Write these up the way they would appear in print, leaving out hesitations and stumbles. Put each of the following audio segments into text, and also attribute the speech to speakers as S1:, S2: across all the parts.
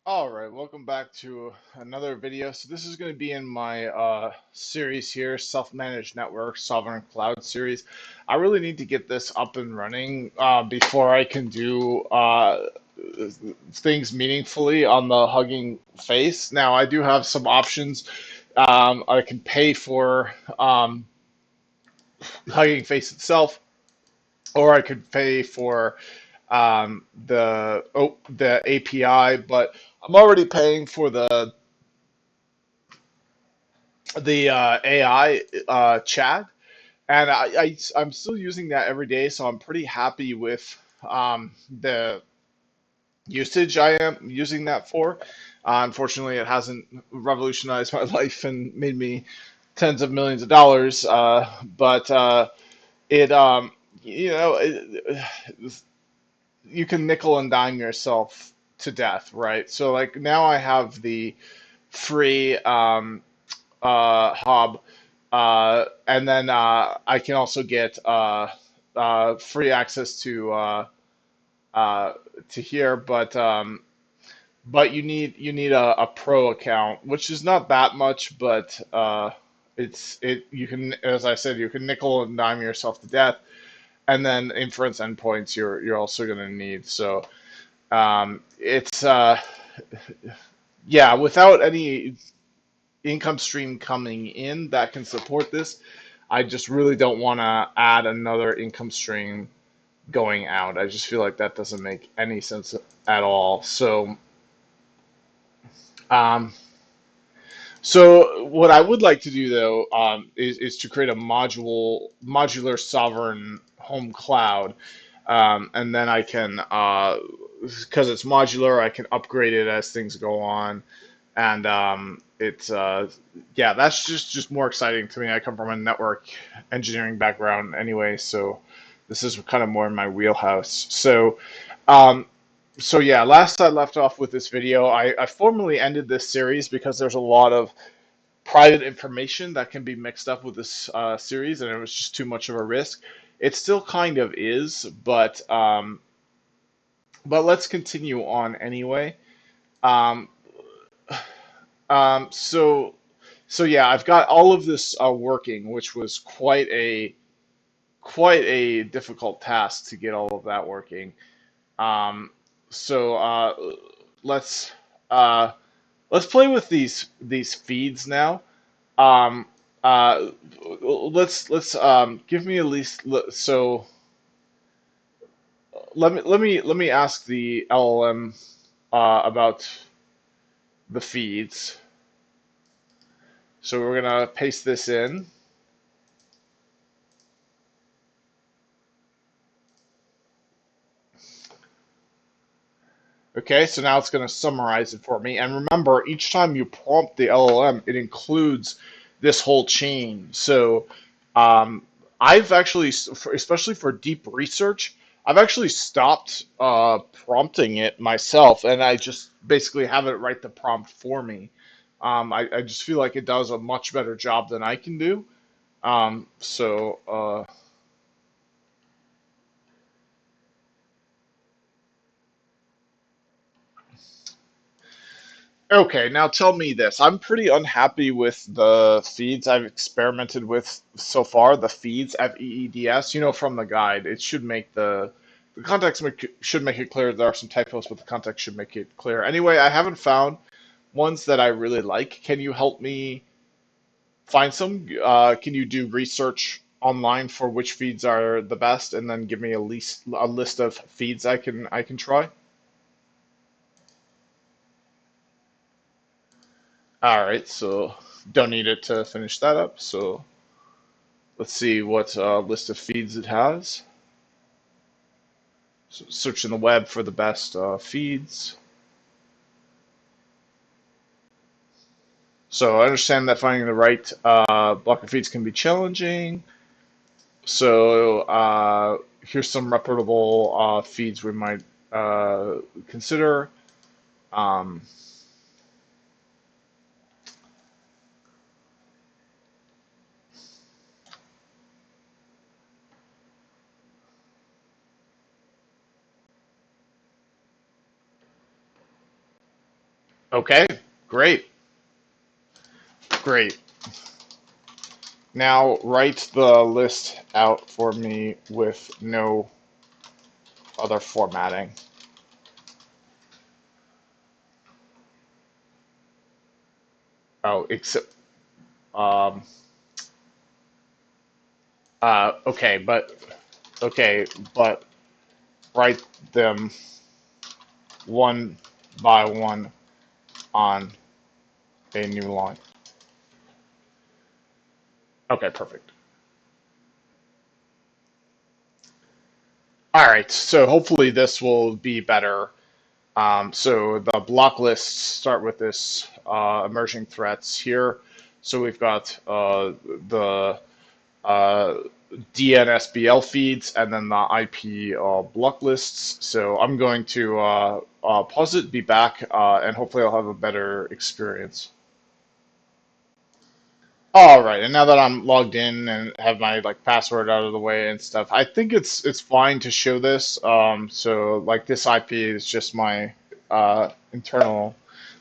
S1: All right, welcome back to another video. So this is going to be in my series here, Self-Managed Network Sovereign Cloud series. I really need to get this up and running before I can do things meaningfully on the Hugging Face. Now, I do have some options. I can pay for Hugging Face itself, or I could pay for the API, but I'm already paying for the AI chat, and I'm still using that every day, so I'm pretty happy with the usage I am using that for. Unfortunately, it hasn't revolutionized my life and made me tens of millions of dollars, but it you know you can nickel and dime yourself to death, right? So like now I have the free hub, and then I can also get free access uh, to here, but you need a pro account, which is not that much, but it you can, as I said, you can nickel and dime yourself to death, and then inference endpoints you're also going to need. So it's yeah, without any income stream coming in that can support this, I just really don't want to add another income stream going out. I just feel like that doesn't make any sense at all. Um, so what I would like to do though is to create a modular sovereign home cloud, and then I can because it's modular, I can upgrade it as things go on, and it's yeah, that's just more exciting to me. I come from a network engineering background anyway, so this is kind of more in my wheelhouse. Um, so yeah, last I left off with this video, I formally ended this series because there's a lot of private information that can be mixed up with this series, and it was just too much of a risk. It still kind of is, but let's continue on anyway. Um, so yeah, I've got all of this working, which was quite a difficult task to get all of that working. Um, so let's uh, let's play with these feeds now. Um, uh, let's give me at least so let me ask the LLM about the feeds. So we're gonna paste this in. Okay, so now it's going to summarize it for me. And remember, each time you prompt the LLM, it includes this whole chain. So um, I've actually, especially for deep research, I've actually stopped prompting it myself, and I just basically have it write the prompt for me. I just feel like it does a much better job than I can do. So okay, now tell me this. I'm pretty unhappy with the feeds I've experimented with so far. The feeds, FEEDS, from the guide. It should make the context should make it clear. There are some typos, but the context should make it clear. Anyway, I haven't found ones that I really like. Can you help me find some? Can you do research online for which feeds are the best, and then give me a list of feeds I can try? All right, so don't need it to finish that up. So let's see what list of feeds it has. So searching the web for the best feeds. So I understand that finding the right block of feeds can be challenging. So here's some reputable feeds we might consider. Um, Okay, great, great. Now write the list out for me with no other formatting. Oh, except um okay, but write them one by one on a new line. Okay, perfect. All right, so hopefully this will be better. So the block lists start with this emerging threats here. So we've got the uh, DNSBL feeds and then the IP block lists. So I'm going to pause it, be back, and hopefully I'll have a better experience. All right, and now that I'm logged in and have my like password out of the way and stuff, I think it's fine to show this. So like this IP is just my internal,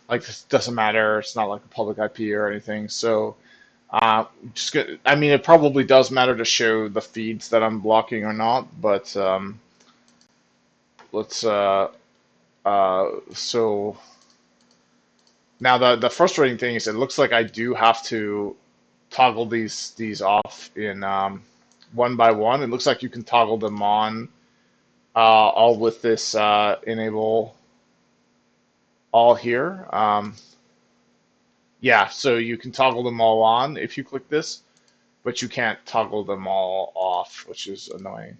S1: like this doesn't matter. It's not like a public IP or anything. So just I mean, it probably does matter to show the feeds that I'm blocking or not, but let's so now the frustrating thing is it looks like I do have to toggle these off in one by one. It looks like you can toggle them on all with this enable all here. Yeah, so you can toggle them all on if you click this, but you can't toggle them all off, which is annoying.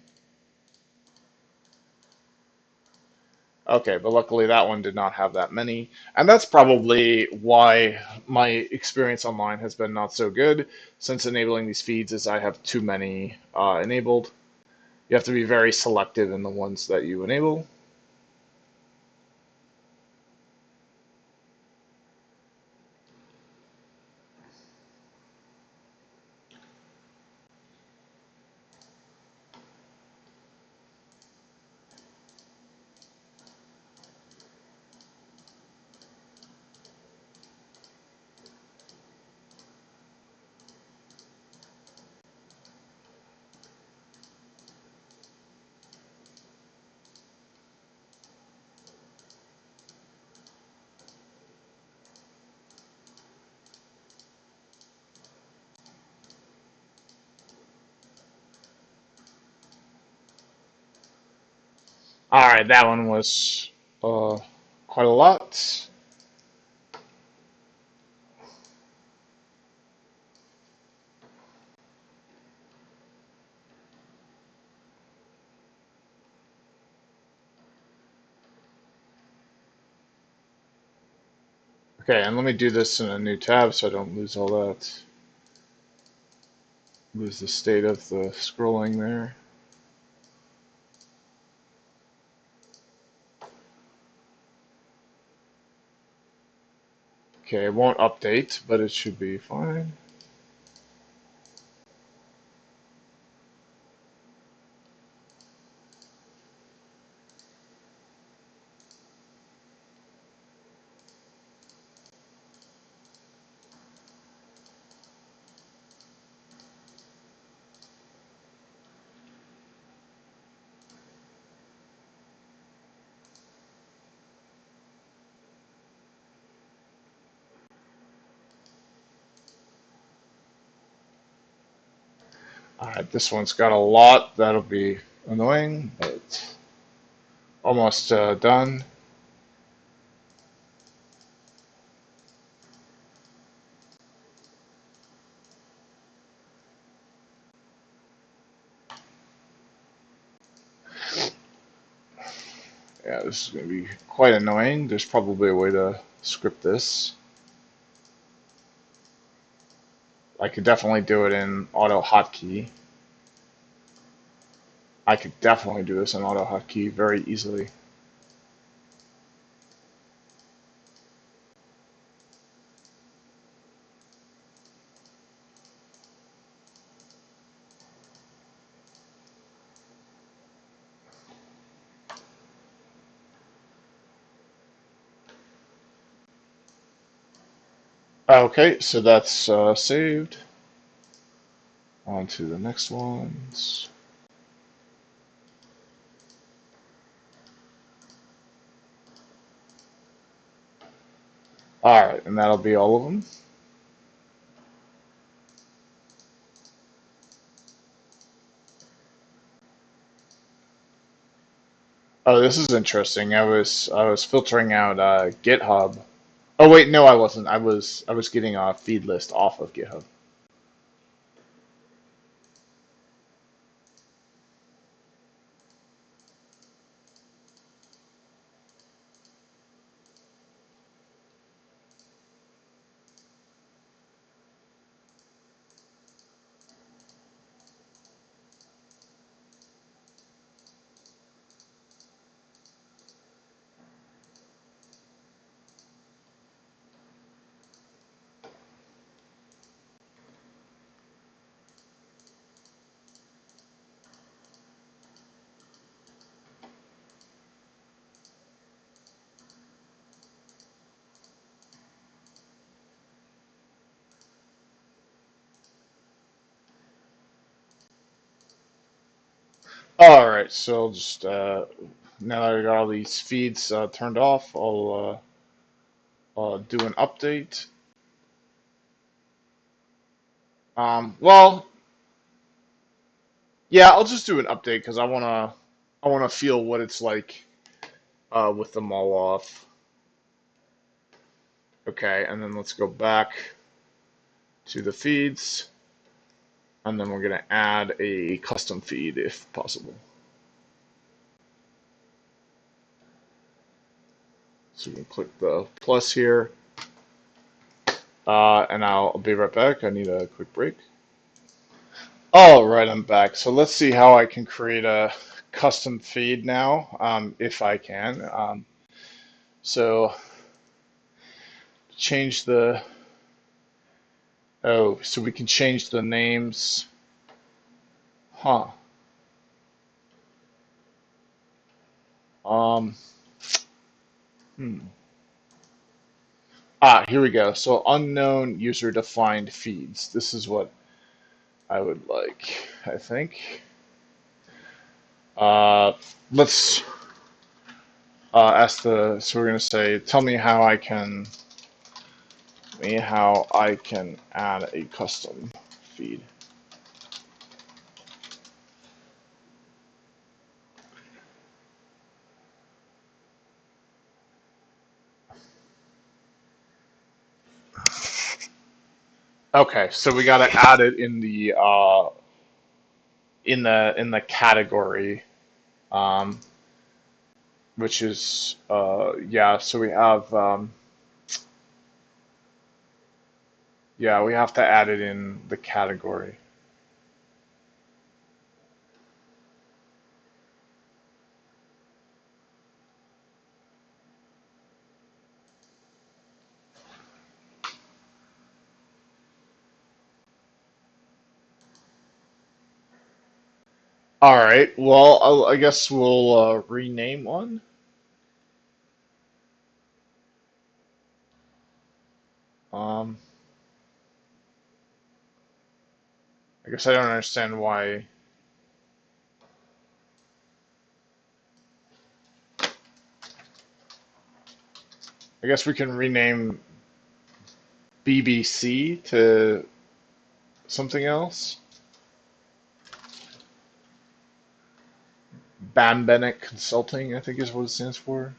S1: Okay, but luckily that one did not have that many. And that's probably why my experience online has been not so good, since enabling these feeds is I have too many enabled. You have to be very selective in the ones that you enable. All right, that one was uh, quite a lot. Okay, and let me do this in a new tab so I don't lose all that. Lose the state of the scrolling there. Okay, it won't update, but it should be fine. All right, this one's got a lot. That'll be annoying, but almost done. Yeah, this is going to be quite annoying. There's probably a way to script this. I could definitely do it in auto hotkey. I could definitely do this in auto hotkey very easily. Okay, so that's saved. On to the next ones. All right, and that'll be all of them. Oh, this is interesting. I was filtering out GitHub. Oh wait, no, I wasn't. I was getting a feed list off of GitHub. All right, so I'll just now that I got all these feeds turned off, I'll do an update. Well, yeah, I'll just do an update because I wanna feel what it's like with them all off. Okay, and then let's go back to the feeds, and then we're gonna add a custom feed if possible. So we can click the plus here, and I'll be right back. I need a quick break. All right, I'm back. So let's see how I can create a custom feed now, if I can. So change the, oh, so we can change the names. Huh. Um, hmm. Here we go. So unknown user defined feeds. This is what I would like, I think. Uh, let's ask the, so we're going to say, tell me how I can add a custom feed. Okay, so we got to add it in the category, um, which is yeah. So we have yeah, we have to add it in the category. All right. Well, I guess we'll rename one. Um, I guess I don't understand why. I guess we can rename BBC to something else. Bambenek Consulting, I think is what it stands for.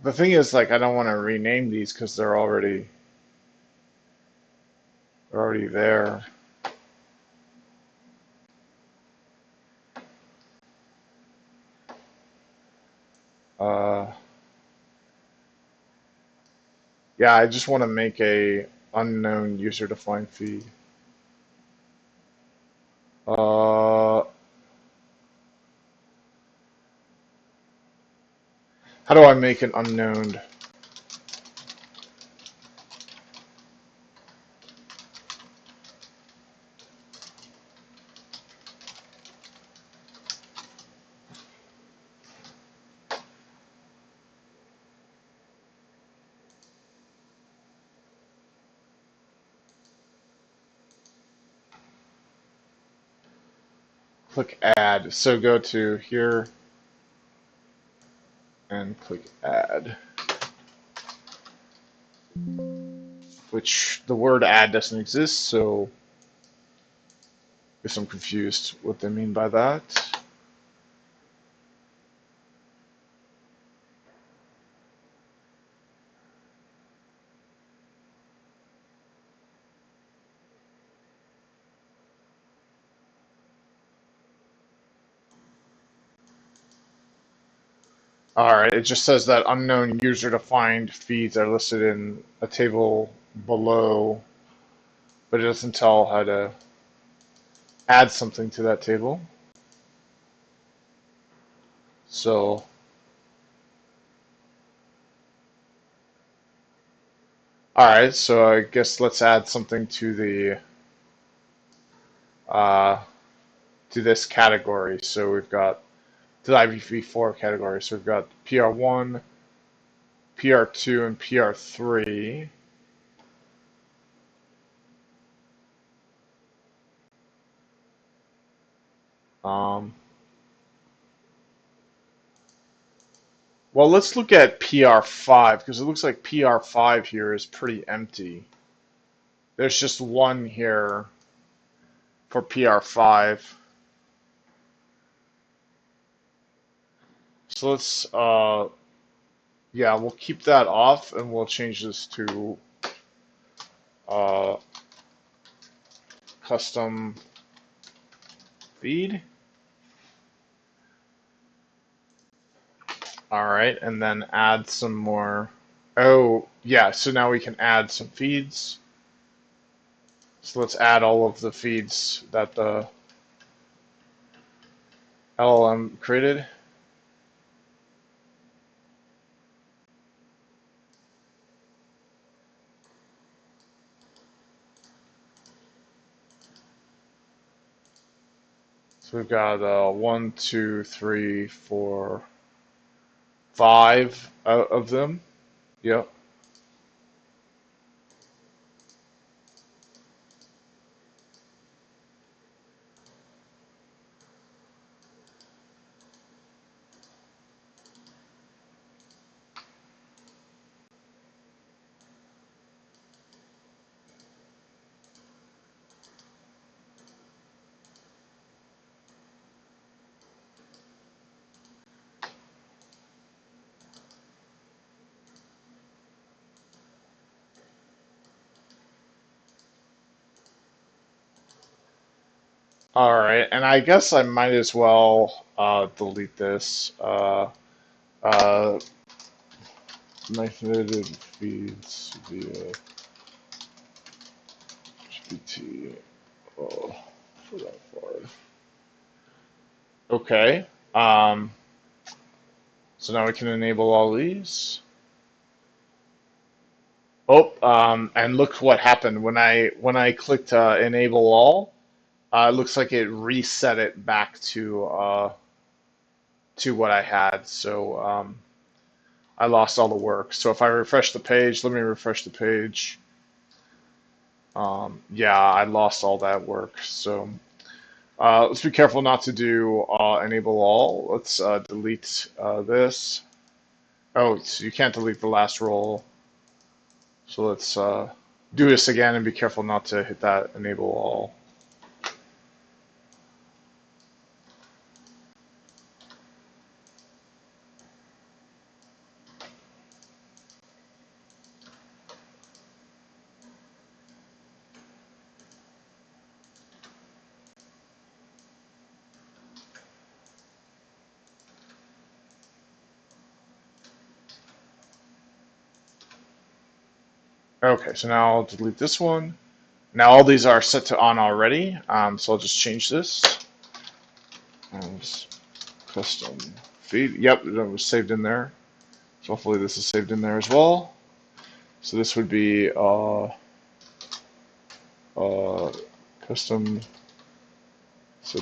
S1: The thing is, like, I don't want to rename these because they're already there. Uh, yeah, I just want to make a unknown user defined feed. Uh, how do I make an unknown? click add. So go to here and click add, which the word add doesn't exist, so I guess I'm confused what they mean by that. Alright, it just says that unknown user defined feeds are listed in a table below, but it doesn't tell how to add something to that table. So, alright, so I guess let's add something to the uh, to this category. So we've got to the IPv4 category. So we've got PR1, PR2, and PR3. Um, well, let's look at PR5 because it looks like PR5 here is pretty empty. There's just one here for PR5. So let's, yeah, we'll keep that off and we'll change this to uh, custom feed. All right, and then add some more. Oh, yeah, so now we can add some feeds. So let's add all of the feeds that the LLM created. So we've got 1, 2, 3, 4, 5 of them. Yep. All right, and I guess I might as well delete this. Uh, Method feeds via GPT. Oh, for that far. Okay. Um, so now we can enable all these. Oh, and look what happened when I clicked enable all. It looks like it reset it back to what I had. So I lost all the work. So if I refresh the page, let me refresh the page. Yeah, I lost all that work. So let's be careful not to do enable all. Let's delete this. Oh, so you can't delete the last roll. So let's do this again and be careful not to hit that enable all. Okay, so now I'll delete this one. Now all these are set to on already, so I'll just change this. As custom feed. Yep, it was saved in there. So hopefully this is saved in there as well. So this would be uh, custom so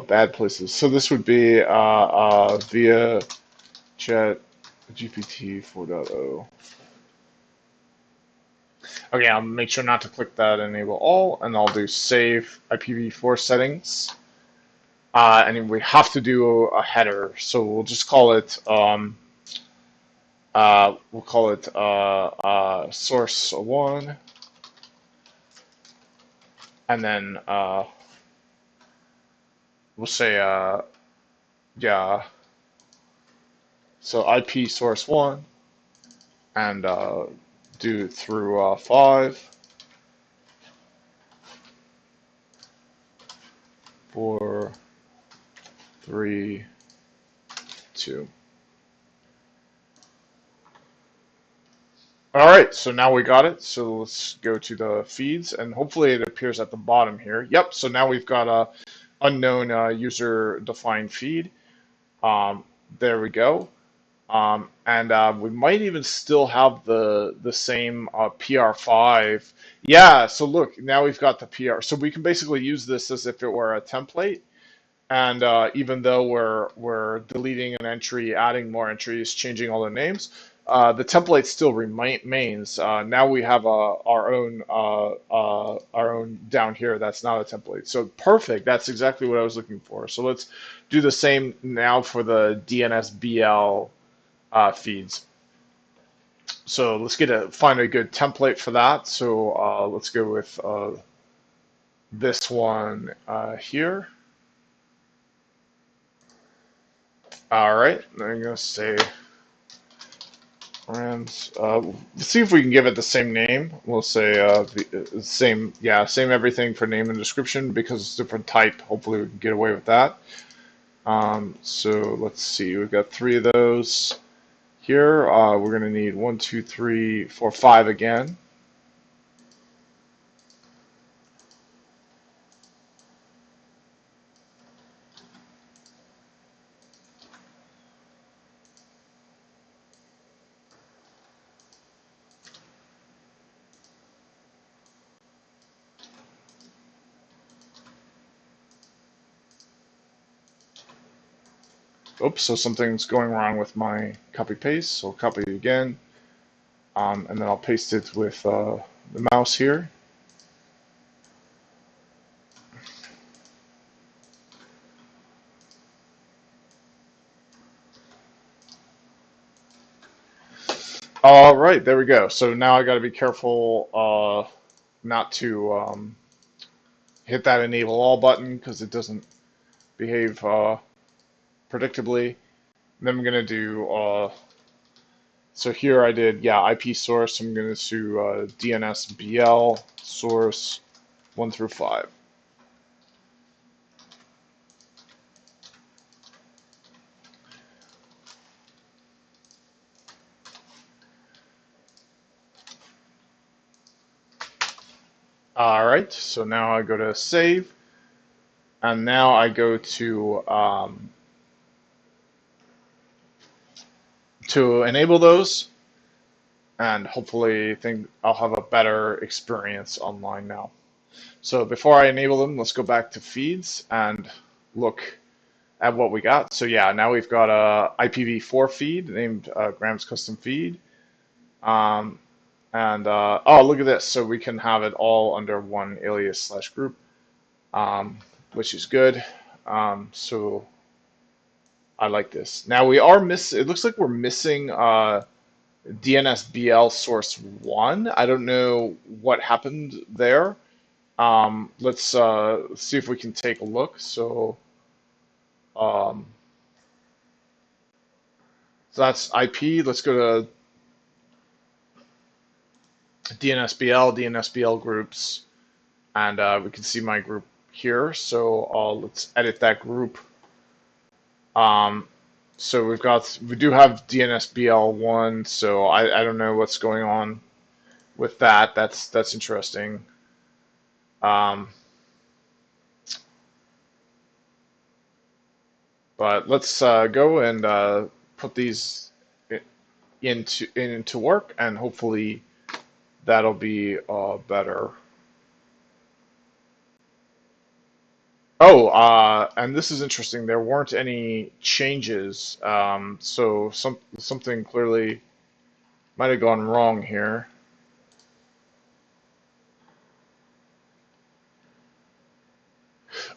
S1: bad places. So this would be via chat GPT 4.0. Okay, I'll make sure not to click that enable all, and I'll do save IPv4 settings. and we have to do a header. So we'll just call it source one, and then we'll say yeah. So IP source one, and do through 5, 4, 3, 2. All right, so now we got it. So let's go to the feeds, and hopefully it appears at the bottom here. Yep. So now we've got a unknown user defined feed. Um, there we go. And we might even still have the same PR5. Yeah. So look, now we've got the PR. So we can basically use this as if it were a template. And even though we're deleting an entry, adding more entries, changing all the names, the template still remains. Now we have our own down here that's not a template. So perfect. That's exactly what I was looking for. So let's do the same now for the DNSBL feeds. So let's find a good template for that. So let's go with this one here. All right, I'm gonna say Rams. Let's see if we can give it the same name. We'll say the same, yeah, same everything for name and description because it's different type. Hopefully we can get away with that. So let's see, we've got 3 of those here. We're gonna need 1, 2, 3, 4, 5 again. Oops, so something's going wrong with my copy paste. So I'll copy it again, and then I'll paste it with the mouse here. All right, there we go. So now I got to be careful not to hit that enable all button because it doesn't behave predictably. And then I'm going to do, so here I did, yeah, IP source. I'm going to do DNSBL source 1 through 5. All right, so now I go to save, and now I go to enable those, and hopefully think I'll have a better experience online now. So before I enable them, let's go back to feeds and look at what we got. So yeah, now we've got a IPv4 feed named Graham's Custom Feed. Um, and oh, look at this. So we can have it all under one alias/group, which is good. So I like this. Now we are missing, it looks like we're missing DNSBL source 1. I don't know what happened there. Let's see if we can take a look. Um, so that's IP. Let's go to DNSBL groups, and we can see my group here. So let's edit that group. So we do have DNSBL1. So I don't know what's going on with that. That's interesting. Um, but let's go and put these into work, and hopefully that'll be better. Oh, and this is interesting. There weren't any changes, so something clearly might have gone wrong here.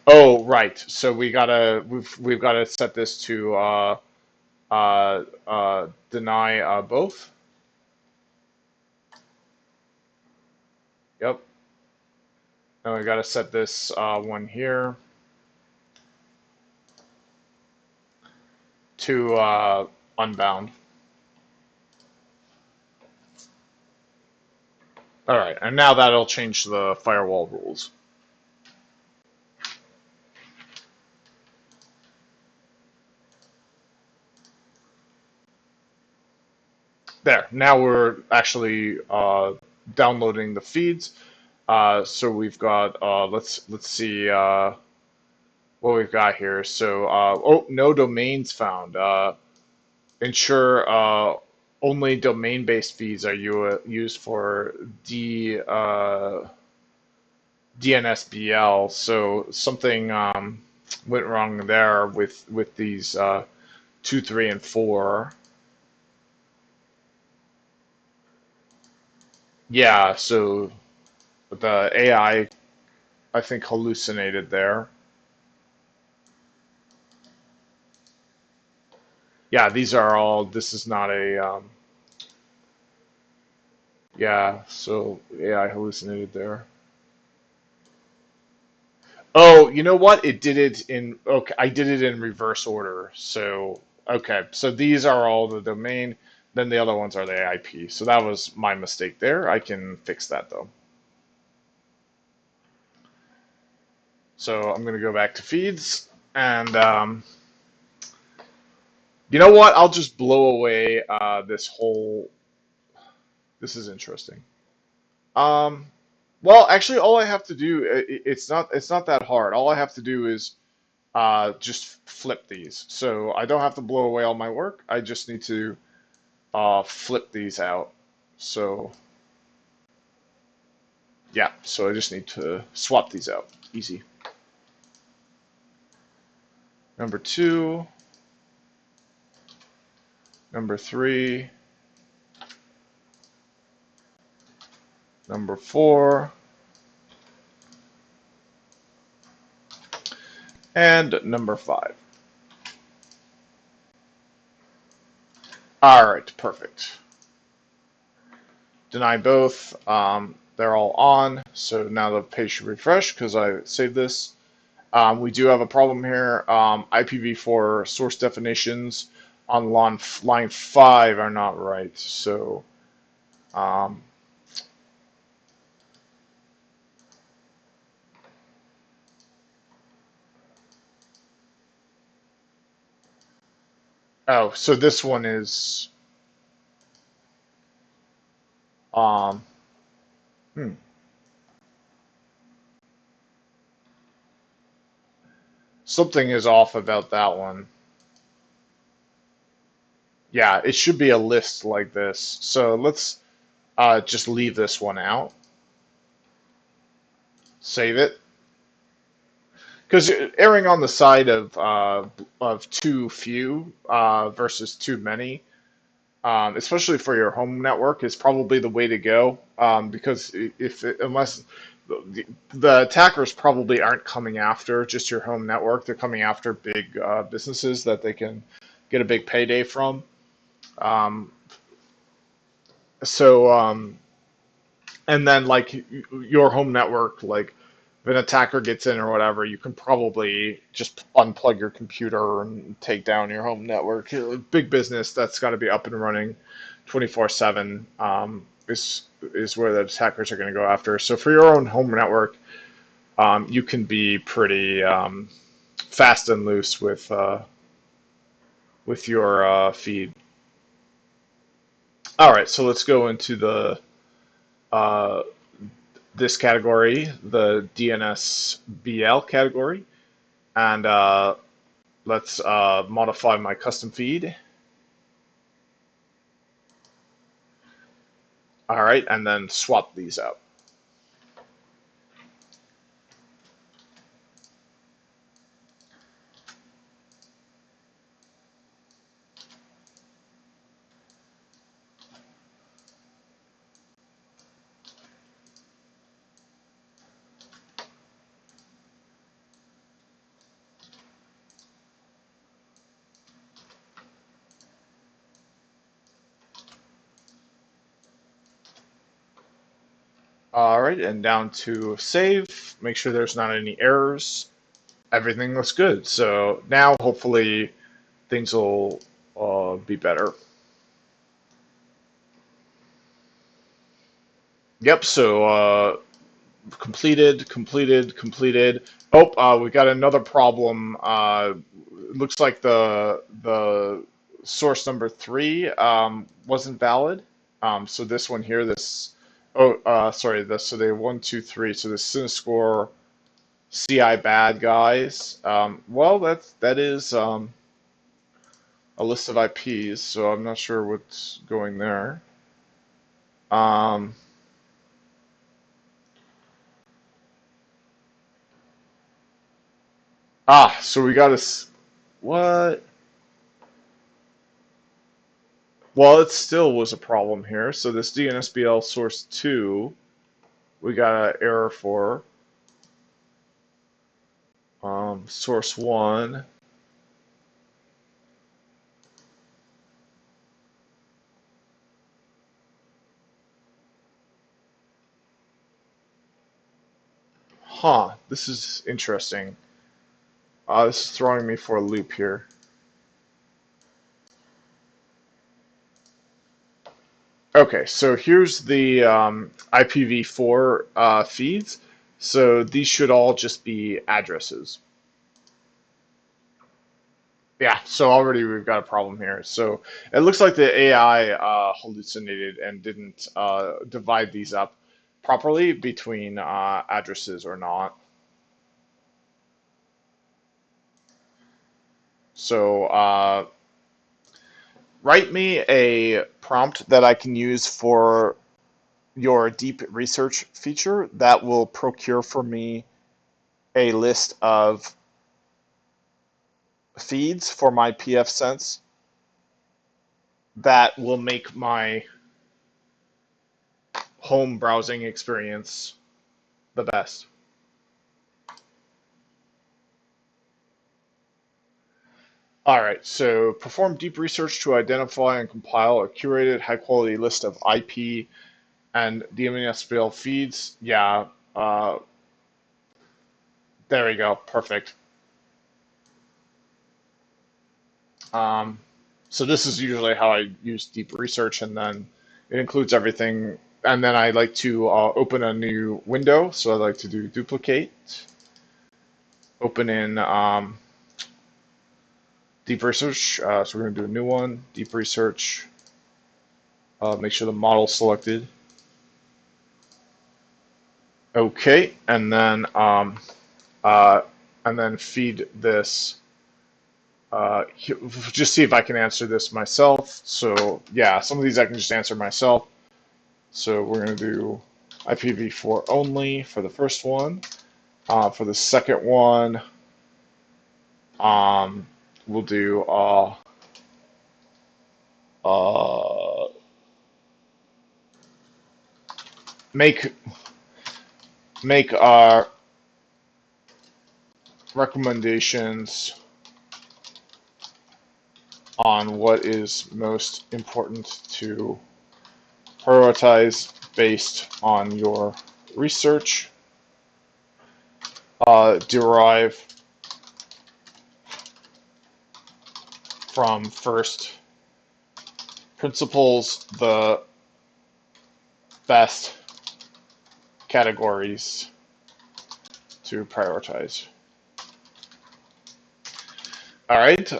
S1: Oh, right. So we've gotta set this to deny both. Yep. And we gotta set this one here to unbound. All right, and now that'll change the firewall rules. There. Now we're actually downloading the feeds. So we've got let's see what we've got here. So oh, no domains found. Ensure only domain-based feeds are used for DNSBL. So something went wrong there with these 2, 3, and 4. Yeah, so the I think hallucinated there. Yeah, these are all. This is not a. Yeah, so AI hallucinated there. Oh, you know what? It did it in. Okay, I did it in reverse order. So okay, so these are all the domain. Then the other ones are the IP. So that was my mistake there. I can fix that though. So I'm gonna go back to feeds and you know what? I'll just blow away this whole. This is interesting. Um, well, actually, all I have to do it's not that hard. All I have to do is just flip these. So I don't have to blow away all my work. I just need to flip these out. So yeah, so I just need to swap these out. Easy. Number two, number three, number four, and number five. All right, perfect. Deny both. They're all on. So now the page should refresh because I saved this. We do have a problem here. IPv4 source definitions on line 5 are not right. So, um, oh, so this one is, um, hmm, something is off about that one. Yeah, it should be a list like this. So let's just leave this one out. Save it. Because erring on the side of too few versus too many, especially for your home network, is probably the way to go. Because unless the attackers probably aren't coming after just your home network, they're coming after big businesses that they can get a big payday from. Um, so and then like your home network, like if an attacker gets in or whatever, you can probably just unplug your computer and take down your home network. Big business that's got to be up and running 24/7 is where the attackers are going to go after. So for your own home network, you can be pretty fast and loose with your feed. All right, so let's go into the uh, this category, the DNS-BL category, and let's modify my custom feed. All right, and then swap these out. All right, and down to save. Make sure there's not any errors. Everything looks good. So now hopefully things will be better. Yep. So completed. Oh, we got another problem. Looks like the source number three wasn't valid. So this one here, this sorry, this so they 1, 2, 3. So the Cinescore CI bad guys. Well, that is a list of IPs, so I'm not sure what's going there. Um, so we got what? Well, it still was a problem here. So this DNSBL source 2, we got an error for. Source 1. Huh, this is interesting. This is throwing me for a loop here. Okay, so here's the IPv4 feeds. So these should all just be addresses. Yeah, so already we've got a problem here. So it looks like the AI hallucinated and didn't divide these up properly between addresses or not. So write me a prompt that I can use for your deep research feature that will procure for me a list of feeds for my pfSense that will make my home browsing experience the best. All right, so perform deep research to identify and compile a curated high quality list of IP and DNSBL feeds. Yeah, uh, there we go. Perfect. Um, so this is usually how I use deep research, and then it includes everything. And then I like to open a new window. So I like to do duplicate, open in deep research. So we're going to do a new one, deep research. Make sure the model's selected. Okay, uh, and then feed this. Just see if I can answer this myself. So yeah, some of these I can just answer myself. So we're going to do IPv4 only for the first one. For the second one, we'll do uh, make our recommendations on what is most important to prioritize based on your research. Derive from first principles the best categories to prioritize. All right.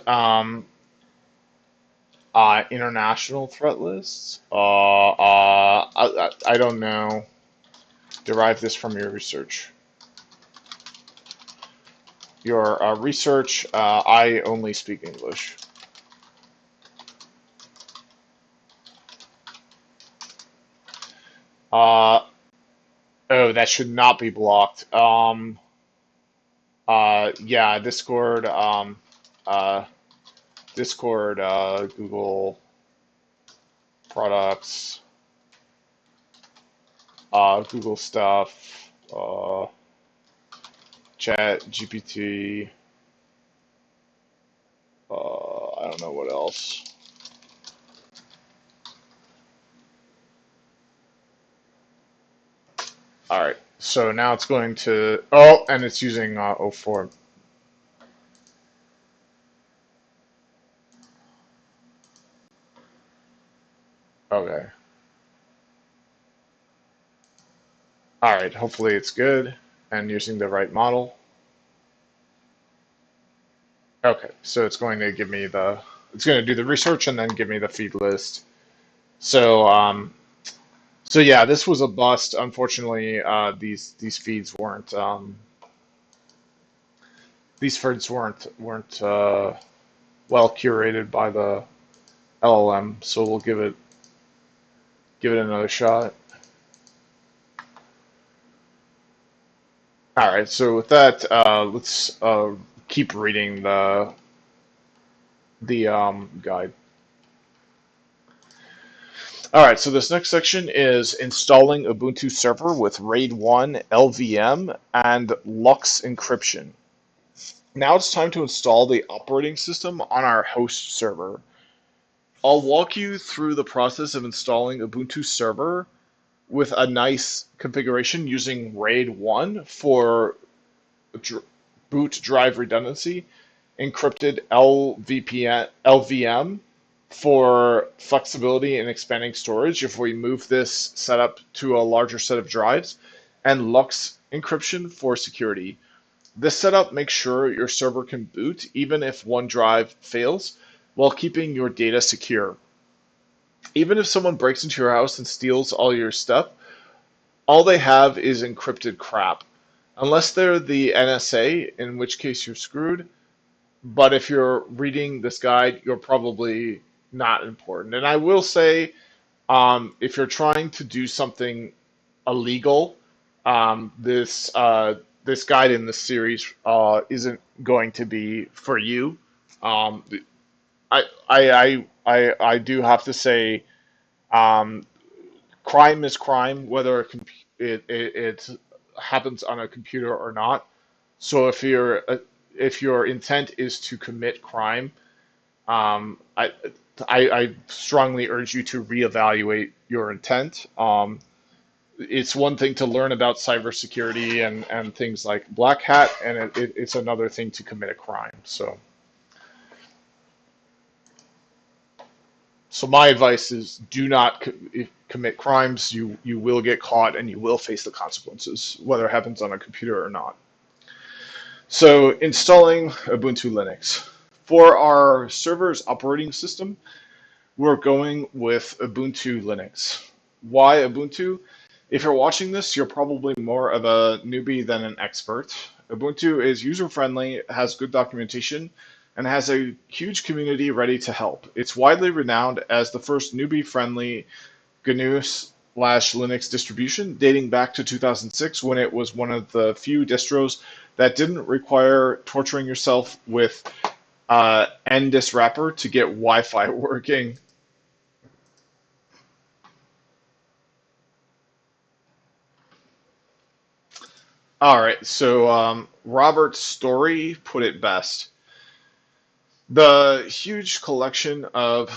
S1: International threat lists. I don't know. Derive this from your research. Your research. I only speak English. Uh, oh, that should not be blocked. Yeah, Discord. Uh, Discord. Google products. Google stuff. Chat GPT. I don't know what else. All right. So now it's going to, oh, and it's using 04. Okay. All right. Hopefully it's good and using the right model. Okay. So it's going to give me it's going to do the research and then give me the feed list. So, so yeah, this was a bust. Unfortunately, these feeds weren't, these feeds weren't well curated by the LLM. So we'll give it another shot. All right, so with that, let's keep reading the guide. All right, so this next section is installing Ubuntu Server with RAID 1, LVM, and LUKS encryption. Now it's time to install the operating system on our host server. I'll walk you through the process of installing Ubuntu Server with a nice configuration using RAID 1 for boot drive redundancy, encrypted LVM for flexibility and expanding storage if we move this setup to a larger set of drives, and LUKS encryption for security. This setup makes sure your server can boot even if one drive fails while keeping your data secure. Even if someone breaks into your house and steals all your stuff, all they have is encrypted crap. Unless they're the NSA, in which case you're screwed, but if you're reading this guide, you're probably not important. And I will say, if you're trying to do something illegal, this guide in this series isn't going to be for you. Um, I do have to say, um, crime is crime, whether it happens on a computer or not. So if your intent is to commit crime, um, I, I strongly urge you to reevaluate your intent. It's one thing to learn about cybersecurity and things like Black Hat, and it's another thing to commit a crime. So my advice is do not commit crimes. You will get caught and you will face the consequences, whether it happens on a computer or not. So installing Ubuntu Linux. For our server's operating system, we're going with Ubuntu Linux. Why Ubuntu? If you're watching this, you're probably more of a newbie than an expert. Ubuntu is user-friendly, has good documentation, and has a huge community ready to help. It's widely renowned as the first newbie-friendly GNU/Linux distribution, dating back to 2006 when it was one of the few distros that didn't require torturing yourself with NDIS wrapper to get Wi-Fi working. All right, so Robert Story put it best. The huge collection of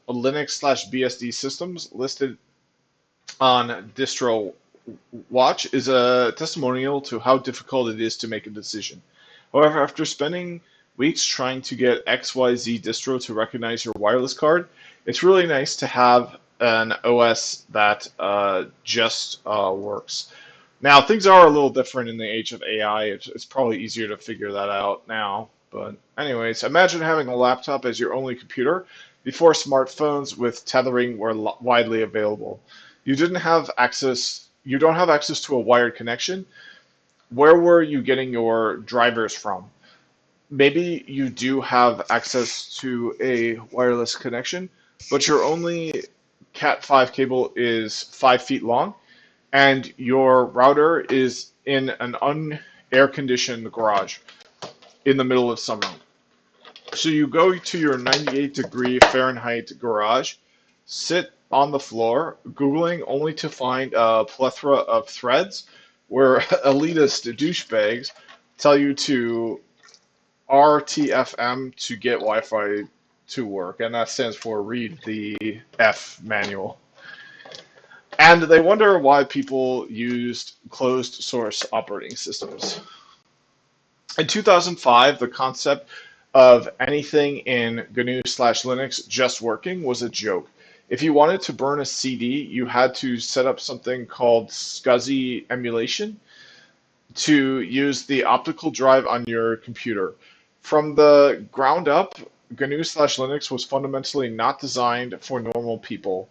S1: Linux/BSD systems listed on Distro Watch is a testimonial to how difficult it is to make a decision. However, after spending weeks trying to get XYZ distro to recognize your wireless card, it's really nice to have an OS that just works. Now, things are a little different in the age of AI. It's probably easier to figure that out now. But anyways, imagine having a laptop as your only computer before smartphones with tethering were widely available. You don't have access to a wired connection. Where were you getting your drivers from? Maybe you do have access to a wireless connection, but your only Cat5 cable is 5 feet long and your router is in an unair conditioned garage in the middle of summer. So you go to your 98-degree Fahrenheit garage, sit on the floor, Googling only to find a plethora of threads where elitist douchebags tell you to RTFM to get Wi-Fi to work, and that stands for read the F manual. And they wonder why people used closed source operating systems. In 2005, the concept of anything in GNU/Linux just working was a joke. If you wanted to burn a CD, you had to set up something called SCSI emulation to use the optical drive on your computer. From the ground up, GNU/Linux was fundamentally not designed for normal people.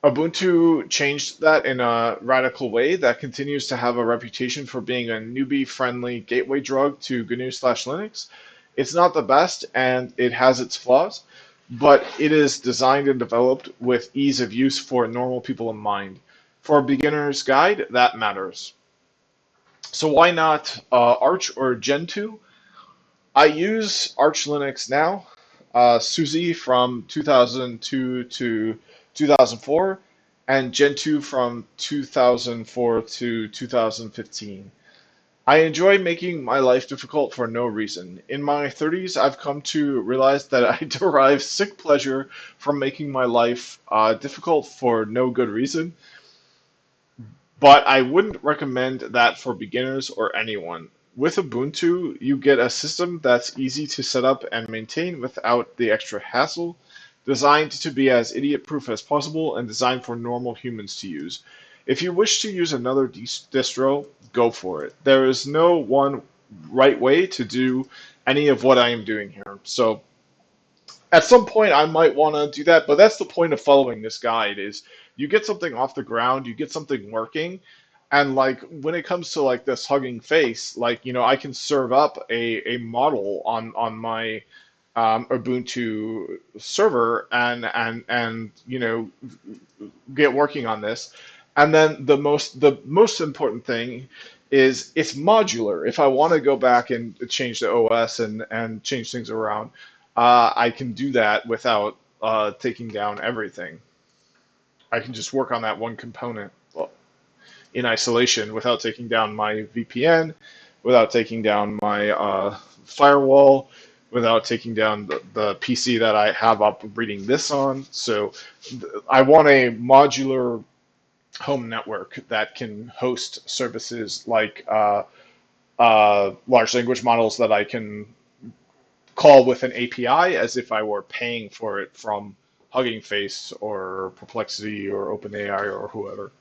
S1: Ubuntu changed that in a radical way that continues to have a reputation for being a newbie-friendly gateway drug to GNU/Linux. It's not the best and it has its flaws, but it is designed and developed with ease of use for normal people in mind. For a beginner's guide, that matters. So why not Arch or Gentoo? I use Arch Linux now, SUSE from 2002 to 2004, and Gentoo from 2004 to 2015. I enjoy making my life difficult for no reason. In my 30s, I've come to realize that I derive sick pleasure from making my life difficult for no good reason, but I wouldn't recommend that for beginners or anyone. With Ubuntu, you get a system that's easy to set up and maintain without the extra hassle, designed to be as idiot-proof as possible and designed for normal humans to use. If you wish to use another distro, go for it. There is no one right way to do any of what I am doing here. So at some point I might want to do that, but that's the point of following this guide is you get something off the ground, you get something working, and like when it comes to like this Hugging Face, like I can serve up a model on my Ubuntu server and get working on this. And then the most important thing is it's modular. If I want to go back and change the OS and change things around, I can do that without taking down everything. I can just work on that one component in isolation without taking down my VPN, without taking down my firewall, without taking down the PC that I have up reading this on. So I want a modular home network that can host services like large language models that I can call with an API as if I were paying for it from Hugging Face or Perplexity or OpenAI or whoever.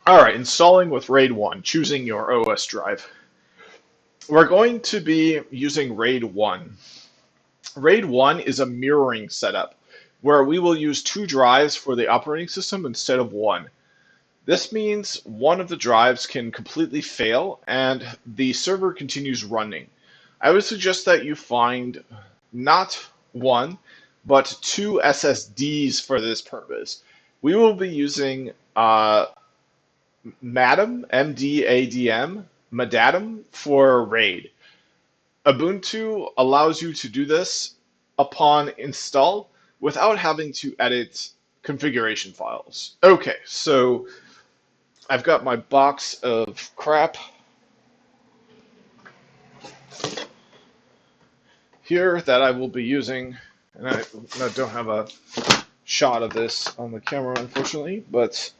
S1: All right, installing with RAID 1, choosing your OS drive. We're going to be using RAID 1. RAID 1 is a mirroring setup where we will use two drives for the operating system instead of one. This means one of the drives can completely fail and the server continues running. I would suggest that you find not one, but two SSDs for this purpose. We will be using MADM, MDADM, MADADM for RAID. Ubuntu allows you to do this upon install without having to edit configuration files. Okay, so I've got my box of crap here that I will be using, and I don't have a shot of this on the camera, unfortunately, but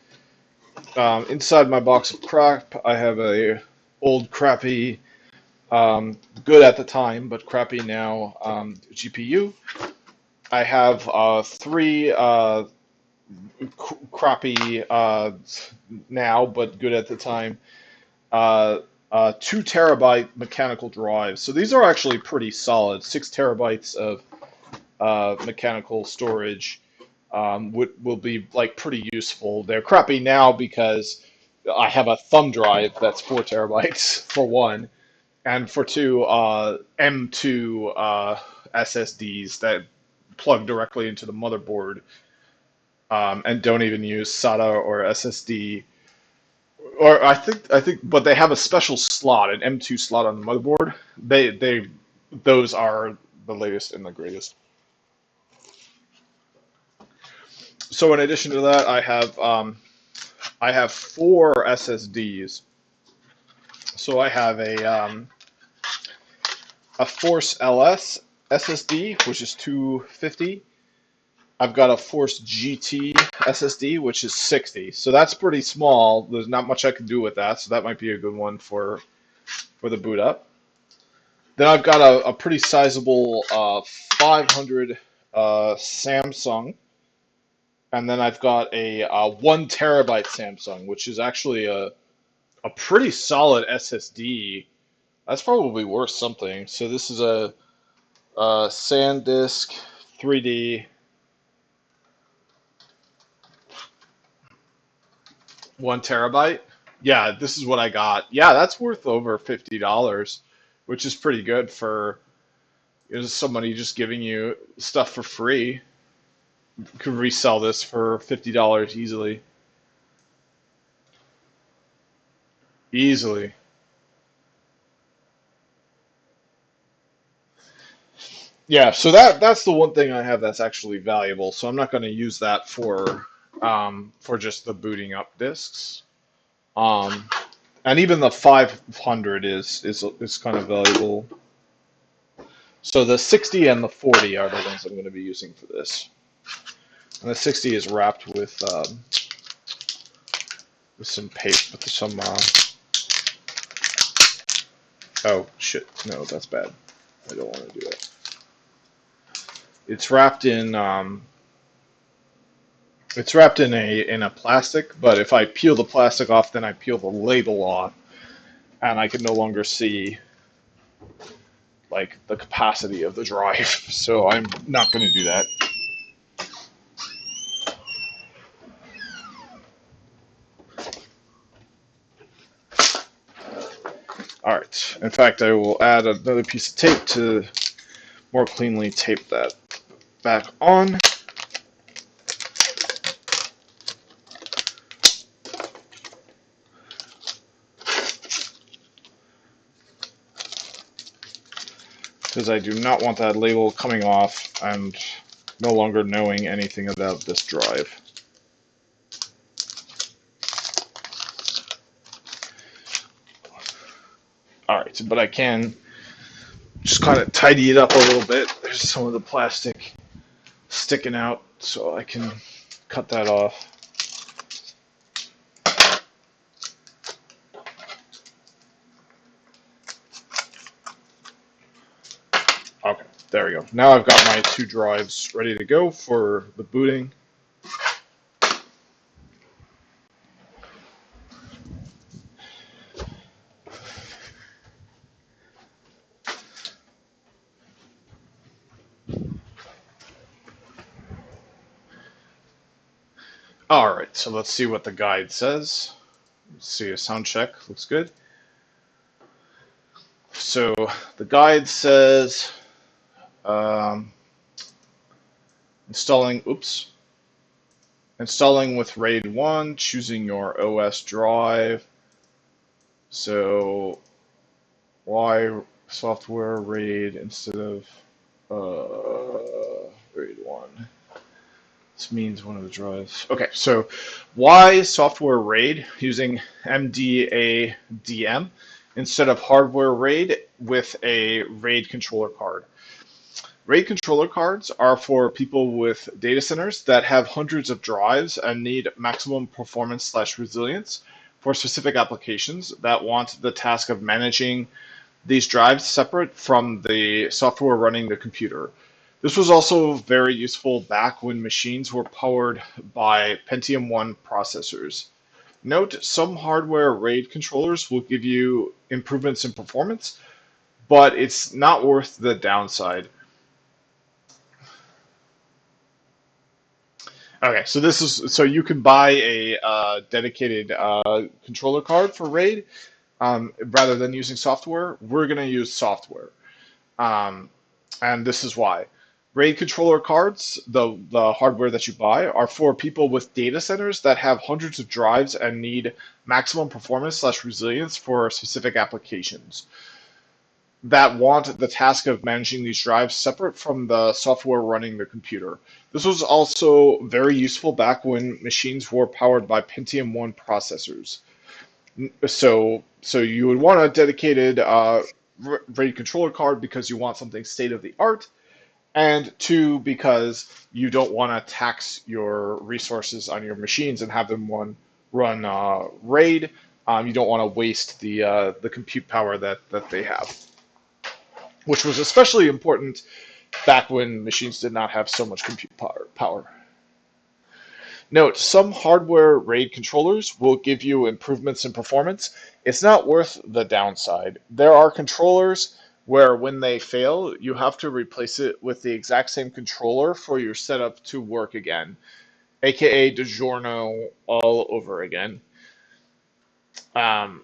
S1: inside my box of crap, I have a old crappy, good at the time, but crappy now GPU. I have three crappy now, but good at the time, 2 terabyte mechanical drives. So these are actually pretty solid. 6 terabytes of mechanical storage will be like pretty useful. They're crappy now because I have a thumb drive that's 4 terabytes for one, and for two M2 SSDs that plug directly into the motherboard and don't even use SATA or SSD. Or I think, but they have a special slot, an M2 slot on the motherboard. Those are the latest and the greatest. So in addition to that, I have four SSDs. So I have a Force LS SSD, which is 250. I've got a Force GT SSD, which is 60. So that's pretty small. There's not much I can do with that, so that might be a good one for the boot up. Then I've got a pretty sizable 500 Samsung, and then I've got a 1 terabyte Samsung, which is actually a pretty solid SSD. That's probably worth something. So this is a SanDisk 3D 1 terabyte. Yeah, this is what I got. Yeah, that's worth over $50, which is pretty good for somebody just giving you stuff for free. You could resell this for $50 easily. Easily. Yeah, so that's the one thing I have that's actually valuable. So I'm not going to use that for just the booting up disks. Um, and even the 500 is kind of valuable. So the 60 and the 40 are the ones I'm going to be using for this. And the 60 is wrapped with some paper, with some. Oh shit! No, that's bad. I don't want to do that. It's wrapped in. It's wrapped in a plastic, but if I peel the plastic off, then I peel the label off, and I can no longer see like the capacity of the drive. So I'm not going to do that. All right. In fact, I will add another piece of tape to more cleanly tape that back on. Because I do not want that label coming off and no longer knowing anything about this drive. All right, but I can just kind of tidy it up a little bit. There's some of the plastic sticking out, so I can cut that off. Okay, there we go. Now I've got my 2 drives ready to go for the booting. All right, so let's see what the guide says. Let's see, a sound check looks good. So the guide says um, installing with RAID 1, choosing your OS drive. So why software RAID instead of RAID 1? This means one of the drives. Okay, so why software RAID using MDADM instead of hardware RAID with a RAID controller card? RAID controller cards are for people with data centers that have hundreds of drives and need maximum performance/resilience for specific applications that want the task of managing these drives separate from the software running the computer. This was also very useful back when machines were powered by Pentium 1 processors. Note, some hardware RAID controllers will give you improvements in performance, but it's not worth the downside. Okay, so you can buy a dedicated controller card for RAID rather than using software. We're going to use software, um, and this is why. RAID controller cards, the hardware that you buy, are for people with data centers that have hundreds of drives and need maximum performance/resilience for specific applications that want the task of managing these drives separate from the software running the computer. This was also very useful back when machines were powered by Pentium 1 processors. So you would want a dedicated RAID controller card because you want something state of the art, and two, because you don't want to tax your resources on your machines and have them run RAID. You don't want to waste the compute power that they have, which was especially important back when machines did not have so much compute power. Note, some hardware RAID controllers will give you improvements in performance. It's not worth the downside. There are controllers where when they fail, you have to replace it with the exact same controller for your setup to work again, aka DiGiorno all over again. Um,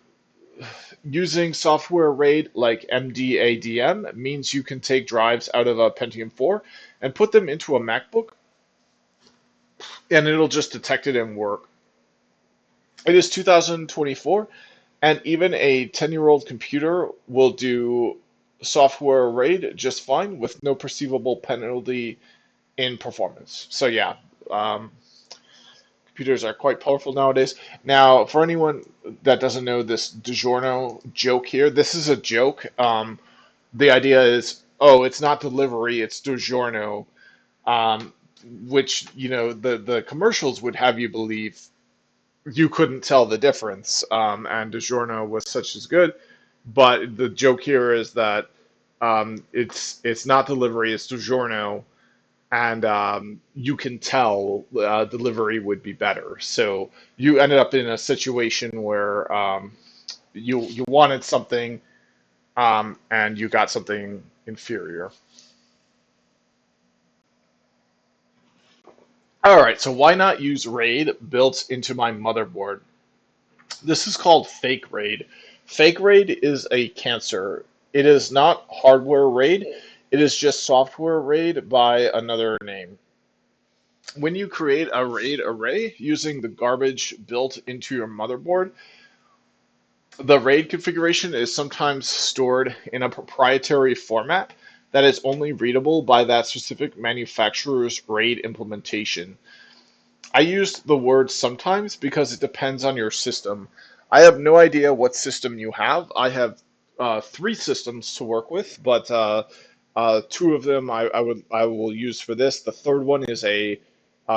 S1: Using software RAID like MDADM means you can take drives out of a Pentium 4 and put them into a MacBook, and it'll just detect it and work. It is 2024, and even a 10-year-old computer will do software RAID just fine with no perceivable penalty in performance. So yeah, um, computers are quite powerful nowadays. Now, for anyone that doesn't know this DiGiorno joke here, this is a joke. The idea is, oh, it's not delivery, it's DiGiorno, um, which, the commercials would have you believe you couldn't tell the difference, and DiGiorno was such as good. But the joke here is that it's not delivery, it's DiGiorno, and you can tell delivery would be better. So you ended up in a situation where you wanted something, and you got something inferior. All right, so why not use RAID built into my motherboard? This is called fake RAID. Fake RAID is a cancer. It is not hardware RAID. It is just software RAID by another name. When you create a RAID array using the garbage built into your motherboard, the RAID configuration is sometimes stored in a proprietary format that is only readable by that specific manufacturer's RAID implementation. I used the word sometimes because it depends on your system. I have no idea what system you have. I have three systems to work with, but two of them I will use for this. The third one is a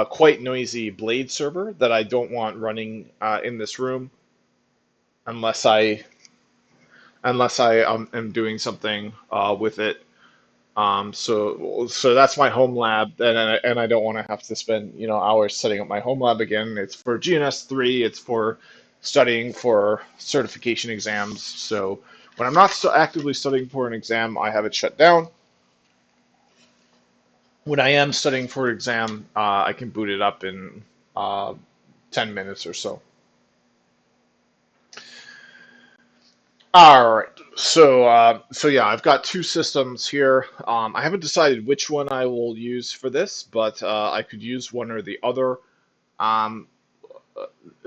S1: quite noisy Blade server that I don't want running in this room unless I am doing something with it. So that's my home lab, and I don't want to have to spend hours setting up my home lab again. It's for GNS3. It's for studying for certification exams. So when I'm not actively studying for an exam, I have it shut down. When I am studying for an exam, I can boot it up in uh, 10 minutes or so. All right. So yeah, I've got two systems here. I haven't decided which one I will use for this, but I could use one or the other. Um,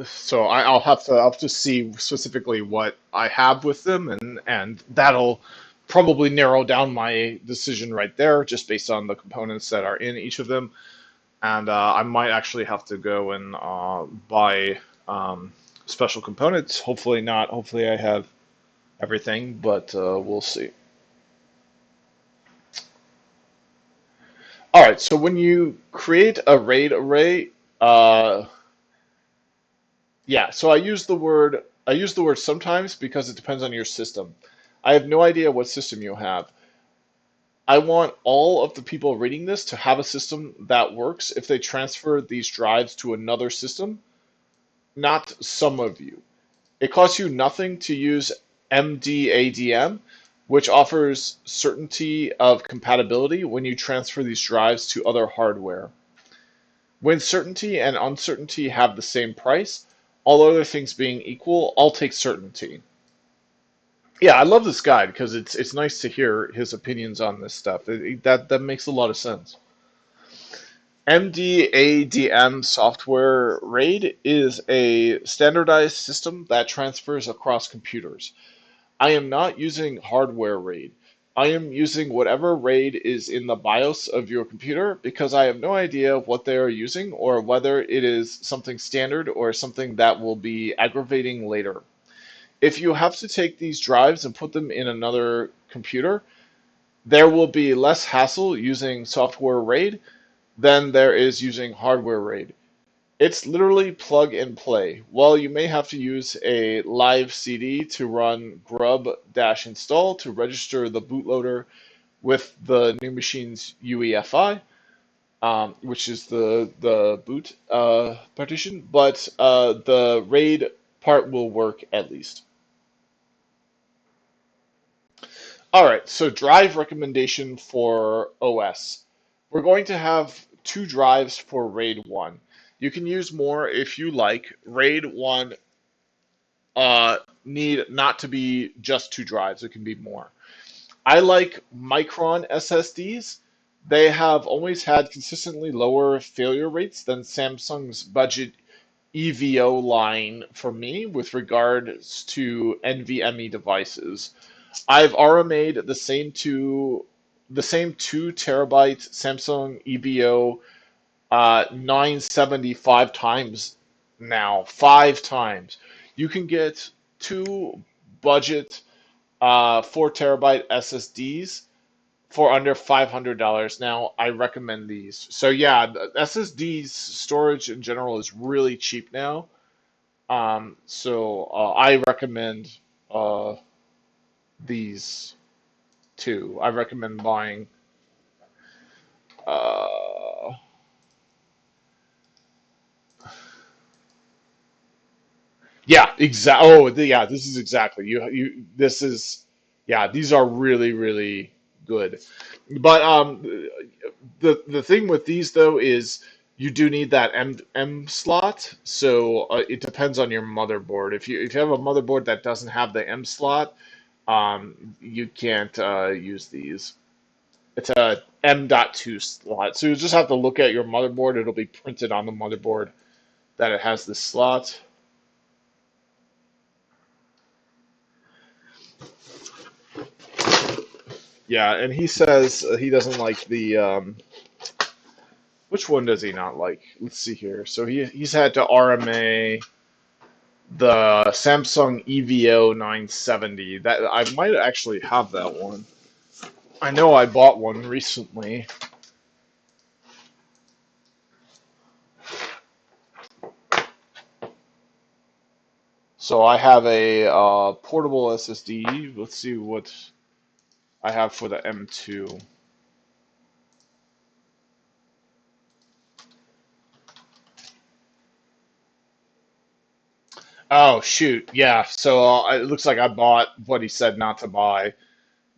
S1: so I'll have to see specifically what I have with them, and that'll probably narrow down my decision right there, just based on the components that are in each of them. And I might actually have to go and buy special components. Hopefully not. Hopefully I have everything, but we'll see. All right, so when you create a RAID array, uh, yeah, so I use the word sometimes because it depends on your system. I have no idea what system you have. I want all of the people reading this to have a system that works if they transfer these drives to another system, not some of you. It costs you nothing to use MDADM, which offers certainty of compatibility when you transfer these drives to other hardware. When certainty and uncertainty have the same price, all other things being equal, I'll take certainty. Yeah, I love this guy because it's nice to hear his opinions on this stuff. That makes a lot of sense. MDADM software RAID is a standardized system that transfers across computers. I am not using hardware RAID. I am using whatever RAID is in the BIOS of your computer because I have no idea what they are using or whether it is something standard or something that will be aggravating later. If you have to take these drives and put them in another computer, there will be less hassle using software RAID than there is using hardware RAID. It's literally plug and play. While you may have to use a live CD to run grub-install to register the bootloader with the new machine's UEFI, which is the boot partition, but the RAID part will work at least. All right, so drive recommendation for OS. We're going to have two drives for RAID 1. You can use more if you like. RAID 1 need not to be just two drives, it can be more. I like Micron SSDs. They have always had consistently lower failure rates than Samsung's budget EVO line for me with regards to NVMe devices. I've RMA'd the same 2 terabyte Samsung EVO 975 times now, 5 times. You can get two budget 4 terabyte SSDs for under $500. Now, I recommend these. So yeah, the SSDs storage in general is really cheap now. So I recommend uh, these two. I recommend buying. Uh, yeah, exactly. Oh, yeah. This is exactly you. This is yeah. These are really really good. But the thing with these though is you do need that M slot. So it depends on your motherboard. If you have a motherboard that doesn't have the M slot, you can't use these. It's a M.2 slot. So you just have to look at your motherboard. It'll be printed on the motherboard that it has this slot. Yeah, and he says he doesn't like the which one does he not like? Let's see here. So he's had to RMA the Samsung EVO 970. That I might actually have that one. I know I bought one recently. So I have a portable SSD. Let's see what I have for the M2. Oh shoot, yeah. So it looks like I bought what he said not to buy,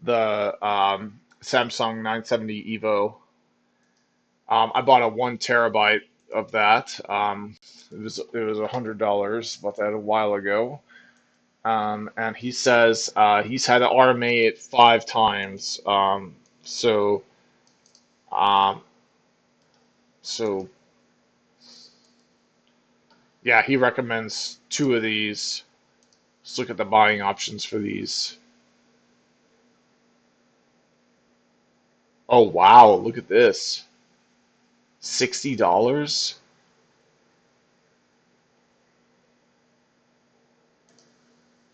S1: the Samsung 970 Evo. I bought a 1 terabyte of that. It was $100. Bought that a while ago. And he says he's had to RMA it 5 times. So um, so yeah, he recommends two of these. Let's look at the buying options for these. Oh wow, look at this. $60?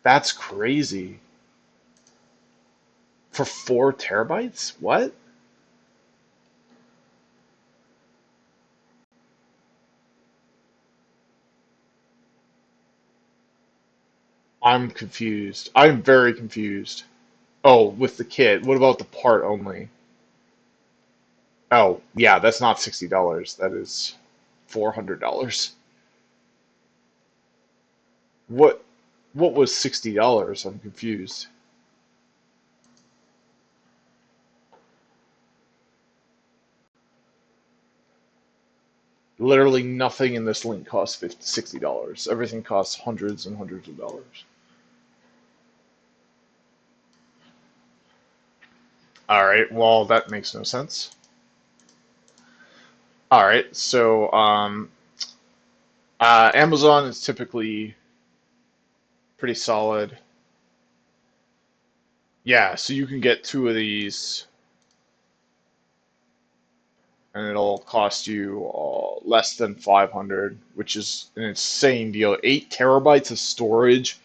S1: That's crazy. For 4 terabytes? What? I'm confused. I'm very confused. Oh, with the kit. What about the part only? Oh, yeah, that's not $60. That is $400. What what was $60? I'm confused. Literally nothing in this link costs $60. Everything costs hundreds and hundreds of dollars. All right, well, that makes no sense. All right, so Amazon is typically pretty solid. Yeah, so you can get two of these, and it'll cost you less than 500, which is an insane deal. 8 terabytes of storage,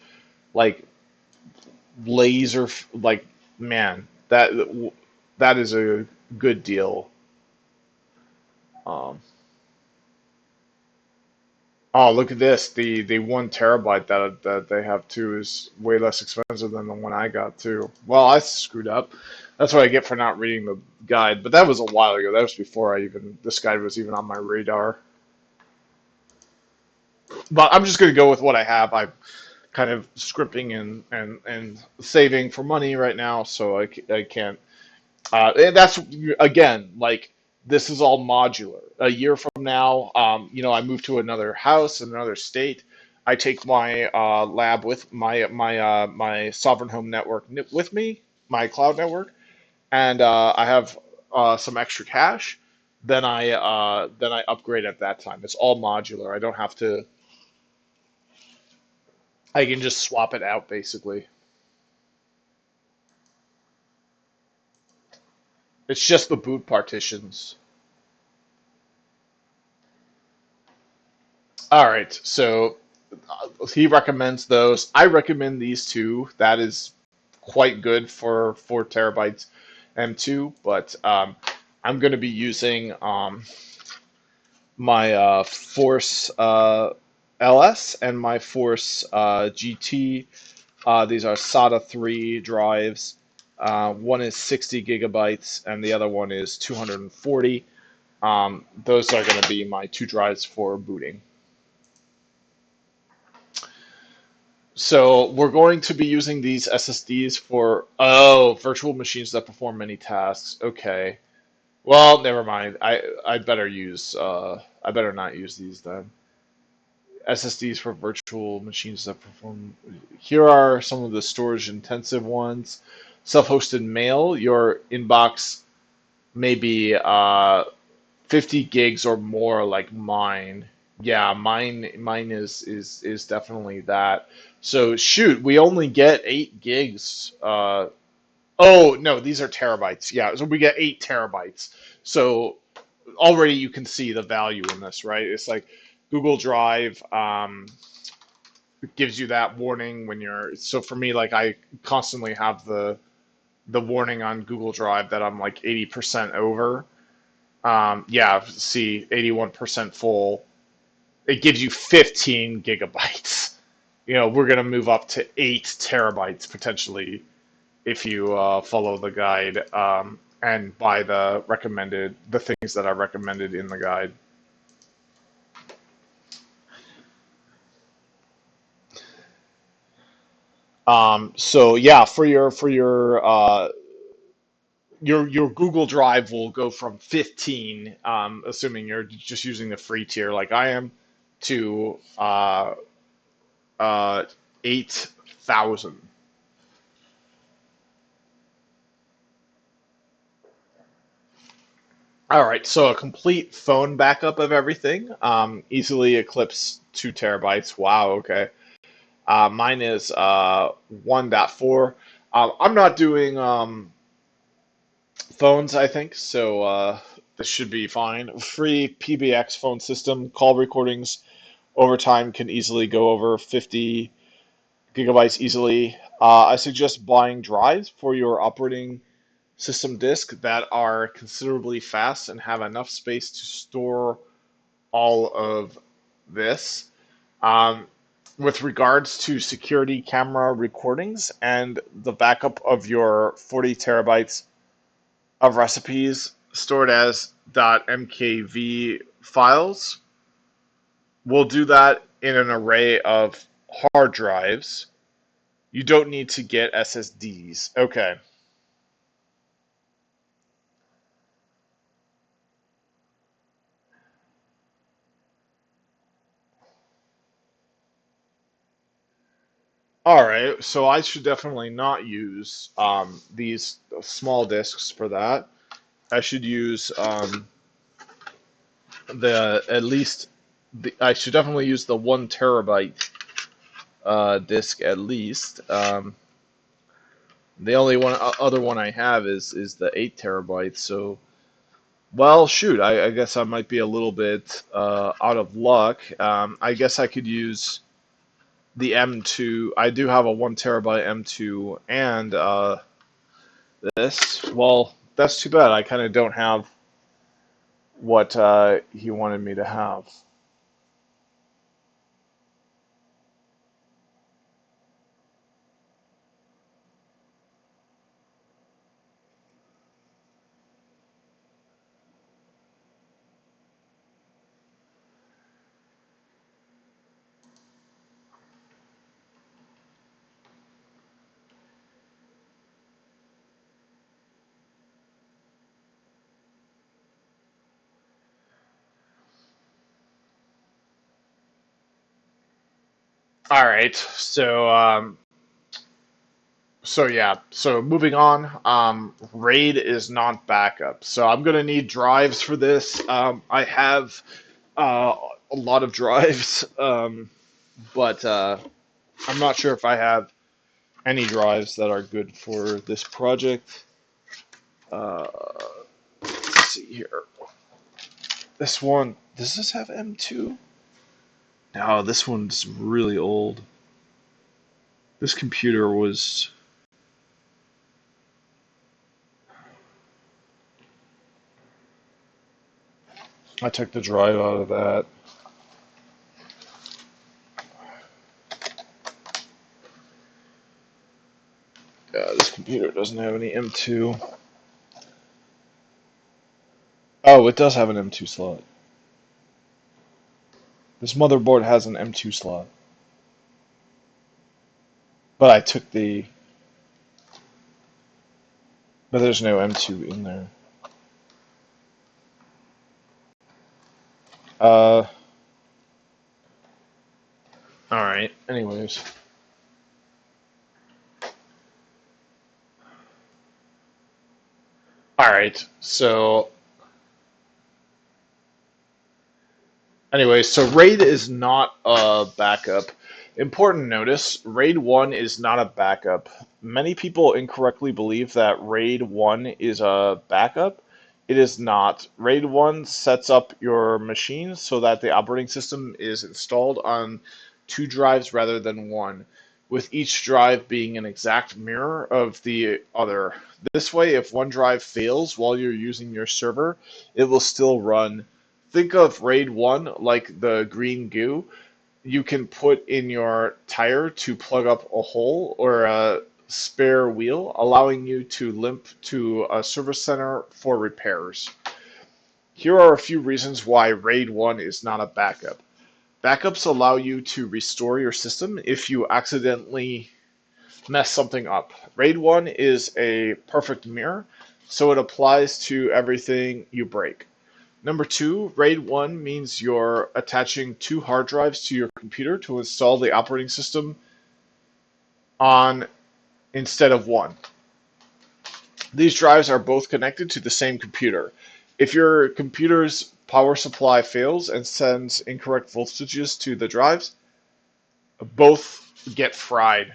S1: like laser, like man, that is a good deal. Um, oh, look at this. The 1 terabyte that they have too is way less expensive than the one I got too. Well, I screwed up. That's what I get for not reading the guide. But that was a while ago. That was before this guide was even on my radar. But I'm just going to go with what I have. I'm kind of scripting and saving for money right now, so I can't. And that's again like this is all modular. A year from now, I move to another house in another state. I take my lab with my Sovereign Home Network with me, my cloud network, and I have some extra cash. Then I upgrade at that time. It's all modular. I don't have to. I can just swap it out basically. It's just the boot partitions. All right, so he recommends those. I recommend these two. That is quite good for 4 terabytes M2, but I'm going to be using my Force LS and my Force GT. These are SATA 3 drives. One is 60 gigabytes and the other one is 240. Those are going to be my two drives for booting. So we're going to be using these SSDs for, virtual machines that perform many tasks. Okay. Well, never mind. I better not use these then. SSDs for virtual machines that perform. Here are some of the storage intensive ones. Self-hosted mail. Your inbox may be 50 gigs or more like mine. Yeah, mine is definitely that. So shoot, we only get 8 gigs. Oh no, these are terabytes. Yeah, so we get 8 terabytes. So already you can see the value in this, right? It's like Google Drive gives you that warning when you're. So for me, like I constantly have the warning on Google Drive that I'm like 80% over. Yeah, see, 81% full. It gives you 15 gigabytes. We're going to move up to 8 terabytes potentially if you follow the guide and buy the things that are recommended in the guide. So yeah, your Google Drive will go from 15, assuming you're just using the free tier like I am, to uh, 8,000. All right, so a complete phone backup of everything, easily eclipse 2 terabytes. Wow, okay. Mine is 1.4. I'm not doing phones, I think, so this should be fine. Free PBX phone system, call recordings over time can easily go over 50 gigabytes easily. I suggest buying drives for your operating system disk that are considerably fast and have enough space to store all of this. Um, with regards to security camera recordings and the backup of your 40 terabytes of recipes stored as .mkv files, we'll do that in an array of hard drives. You don't need to get SSDs. Okay. All right, so I should definitely not use these small disks for that. I should use the at least I should definitely use the 1 terabyte disk at least. The only other one I have is the 8 terabytes. So, well, shoot, I guess I might be a little bit out of luck. I guess I could use the M2. I do have a 1 terabyte M2 and this. Well, that's too bad. I kind of don't have what he wanted me to have. All right, so yeah, so moving on. RAID is not backup, so I'm gonna need drives for this. I have uh, a lot of drives, but I'm not sure if I have any drives that are good for this project. Uh, let's see here. This one, does this have M2? No, this one's really old. This computer was. I took the drive out of that. Yeah, this computer doesn't have any M2. Oh, it does have an M2 slot. This motherboard has an M2 slot. But I took the. But there's no M2 in there. Uh. Alright, anyways. Alright, so. Anyway, so RAID is not a backup. Important notice, RAID 1 is not a backup. Many people incorrectly believe that RAID 1 is a backup. It is not. RAID 1 sets up your machine so that the operating system is installed on two drives rather than one, with each drive being an exact mirror of the other. This way, if one drive fails while you're using your server, it will still run. Think of RAID 1 like the green goo you can put in your tire to plug up a hole or a spare wheel, allowing you to limp to a service center for repairs. Here are a few reasons why RAID 1 is not a backup. Backups allow you to restore your system if you accidentally mess something up. RAID 1 is a perfect mirror, so it applies to everything you break. Number two, RAID 1 means you're attaching two hard drives to your computer to install the operating system on instead of one. These drives are both connected to the same computer. If your computer's power supply fails and sends incorrect voltages to the drives, both get fried.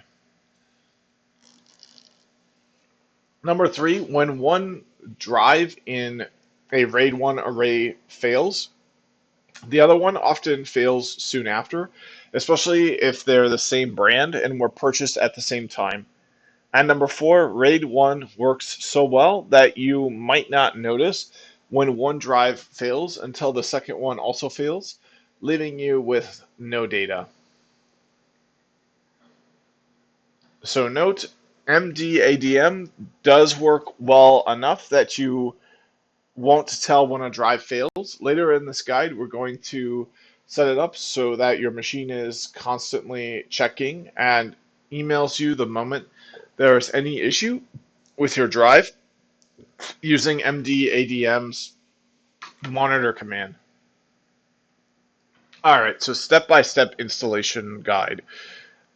S1: Number three, when one drive in a RAID 1 array fails, the other one often fails soon after, especially if they're the same brand and were purchased at the same time. And number four, RAID 1 works so well that you might not notice when one drive fails until the second one also fails, leaving you with no data. So note, MDADM does work well enough that you won't tell when a drive fails. Later in this guide, we're going to set it up so that your machine is constantly checking and emails you the moment there's any issue with your drive using MDADM's monitor command. All right, so step-by-step installation guide.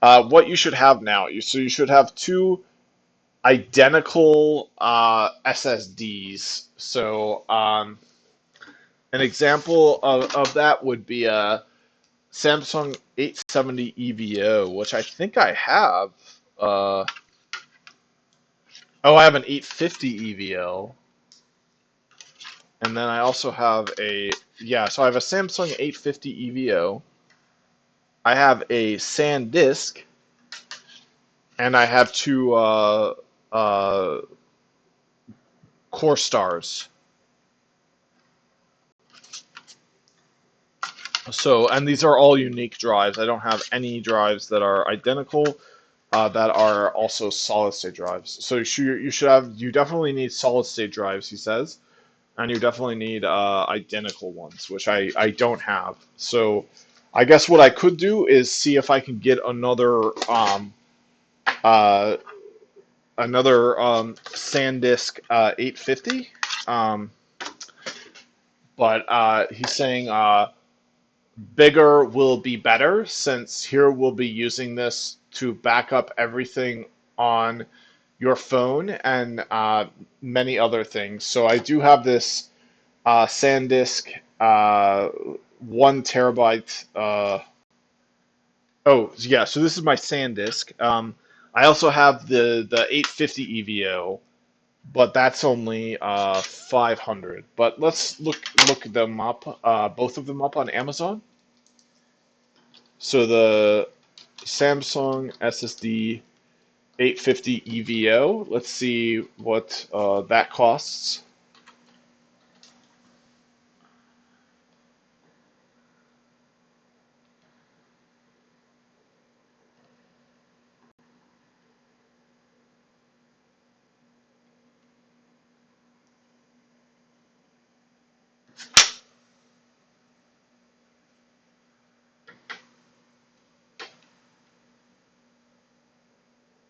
S1: What you should have now, so you should have two identical SSDs. So an example of that would be a Samsung 870 EVO, which I think I have. Uh, oh, I have an 850 EVO. And then I also have so I have a Samsung 850 EVO. I have a SanDisk, and I have two Core Stars. So, and these are all unique drives. I don't have any drives that are identical, that are also solid state drives. So you definitely need solid state drives, he says, and you definitely need identical ones, which I don't have. So, I guess what I could do is see if I can get uh, another SanDisk 850. Um, but he's saying bigger will be better since here we'll be using this to back up everything on your phone and many other things. So I do have this SanDisk 1 terabyte. Oh yeah, so this is my SanDisk. I also have the 850 EVO, but that's only 500. But let's look them up, both of them up on Amazon. So the Samsung SSD 850 EVO. Let's see what that costs.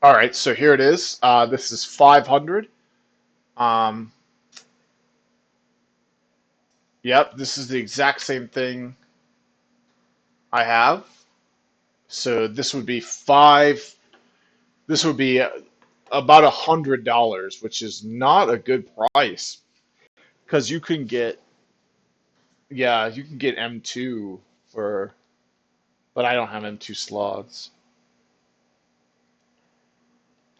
S1: All right, so here it is. This is 500. Um, yep, this is the exact same thing I have. So this would be five. This would be about $100, which is not a good price because you can get, yeah, you can get M2 for, but I don't have M2 slots.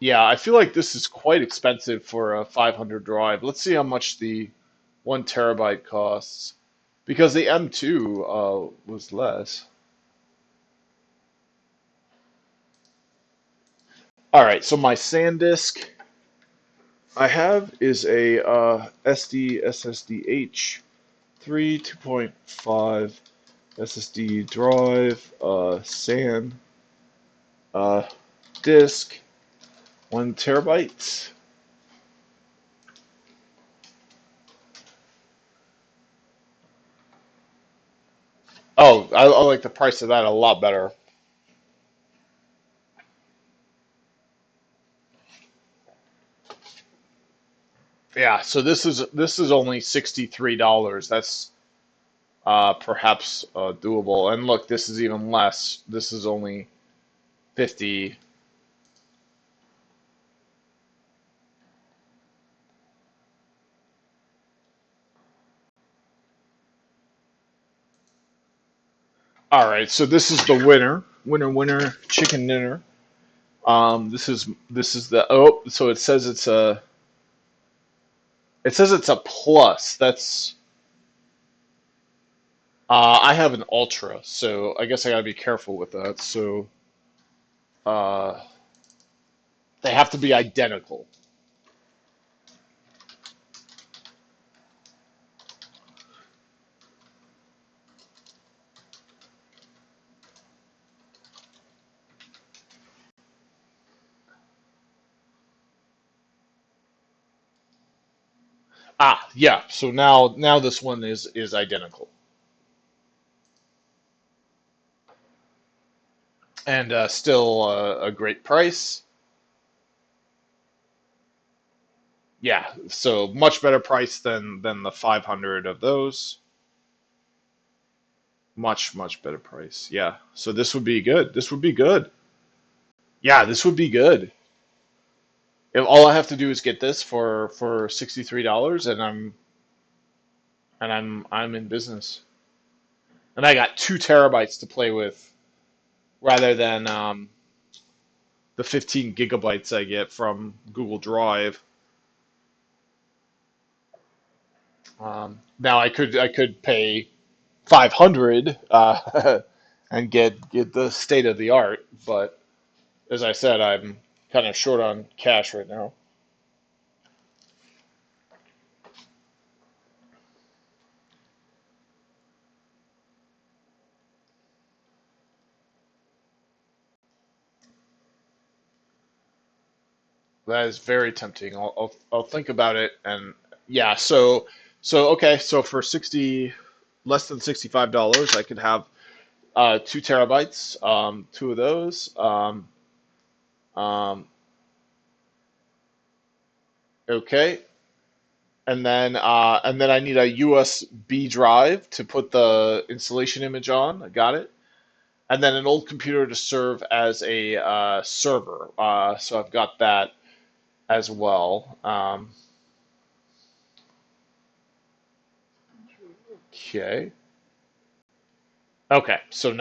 S1: Yeah, I feel like this is quite expensive for a 500 drive. Let's see how much the 1 terabyte costs because the M2 was less. All right, so my SanDisk I have is a SD SSDH 3 2.5 SSD drive, SAN uh, disk, 1 terabyte. Oh, I like the price of that a lot better. Yeah, so this is only $63. That's perhaps doable. And look, this is even less. This is only 50. All right, so this is the winner, chicken dinner. This is the so it says it's a plus. That's I have an ultra, so I guess I gotta be careful with that. So uh, they have to be identical. Yeah. So now this one is identical and still a great price. Yeah. So much better price than the 500 of those. Much better price. Yeah. So this would be good. This would be good. Yeah, this would be good. If all I have to do is get this for $63 and I'm in business. And I got 2 terabytes to play with rather than the 15 gigabytes I get from Google Drive. Now I could pay 500 and get the state of the art, but as I said, I'm kind of short on cash right now. That is very tempting. I'll think about it. And yeah, so okay, so for 60 less than $65, I could have 2 terabytes, two of those. Um, okay, and then I need a USB drive to put the installation image on. I got it. And then an old computer to serve as a server. So I've got that as well. Okay. Okay. So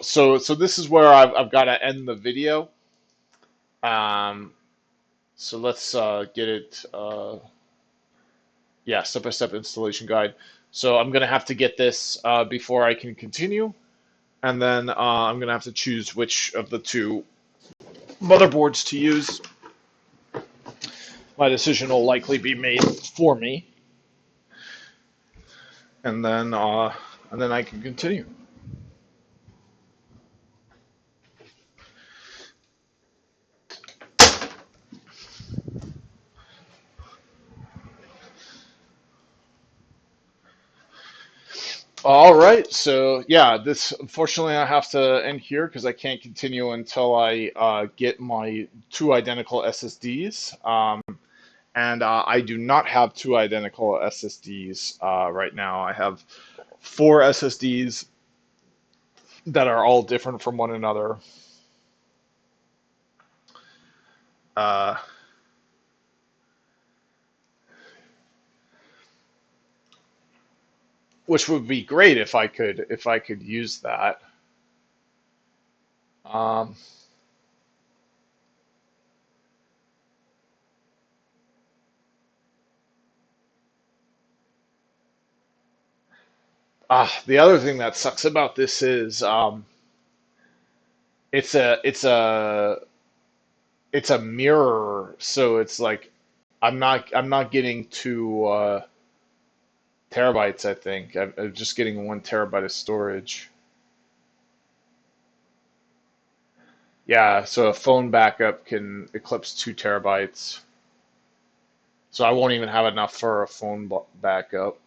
S1: so this is where I've got to end the video. Um, so let's get it. Yeah, step-by-step installation guide. So I'm gonna have to get this before I can continue, and then I'm gonna have to choose which of the two motherboards to use. My decision will likely be made for me, and then I can continue. All right, so yeah, this unfortunately I have to end here because I can't continue until I get my two identical SSDs. And I do not have two identical SSDs right now. I have four SSDs that are all different from one another. Uh, which would be great if I could use that. Um, the other thing that sucks about this is it's a it's a it's a mirror, so it's like I'm not getting two terabytes. I think I'm just getting 1 terabyte of storage. Yeah, so a phone backup can eclipse 2 terabytes. So I won't even have enough for a phone backup.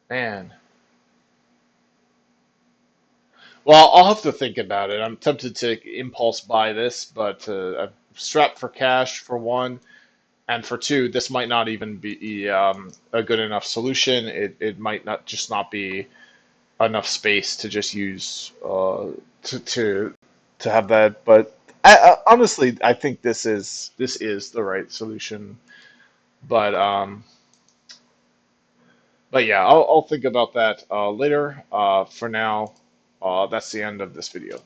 S1: Man. Well, I'll have to think about it. I'm tempted to impulse buy this, but I'm strapped for cash for one, and for two, this might not even be a good enough solution. It might not be enough space to just use to to have that. But honestly, I think this is the right solution. But but yeah, I'll think about that later. For now, that's the end of this video.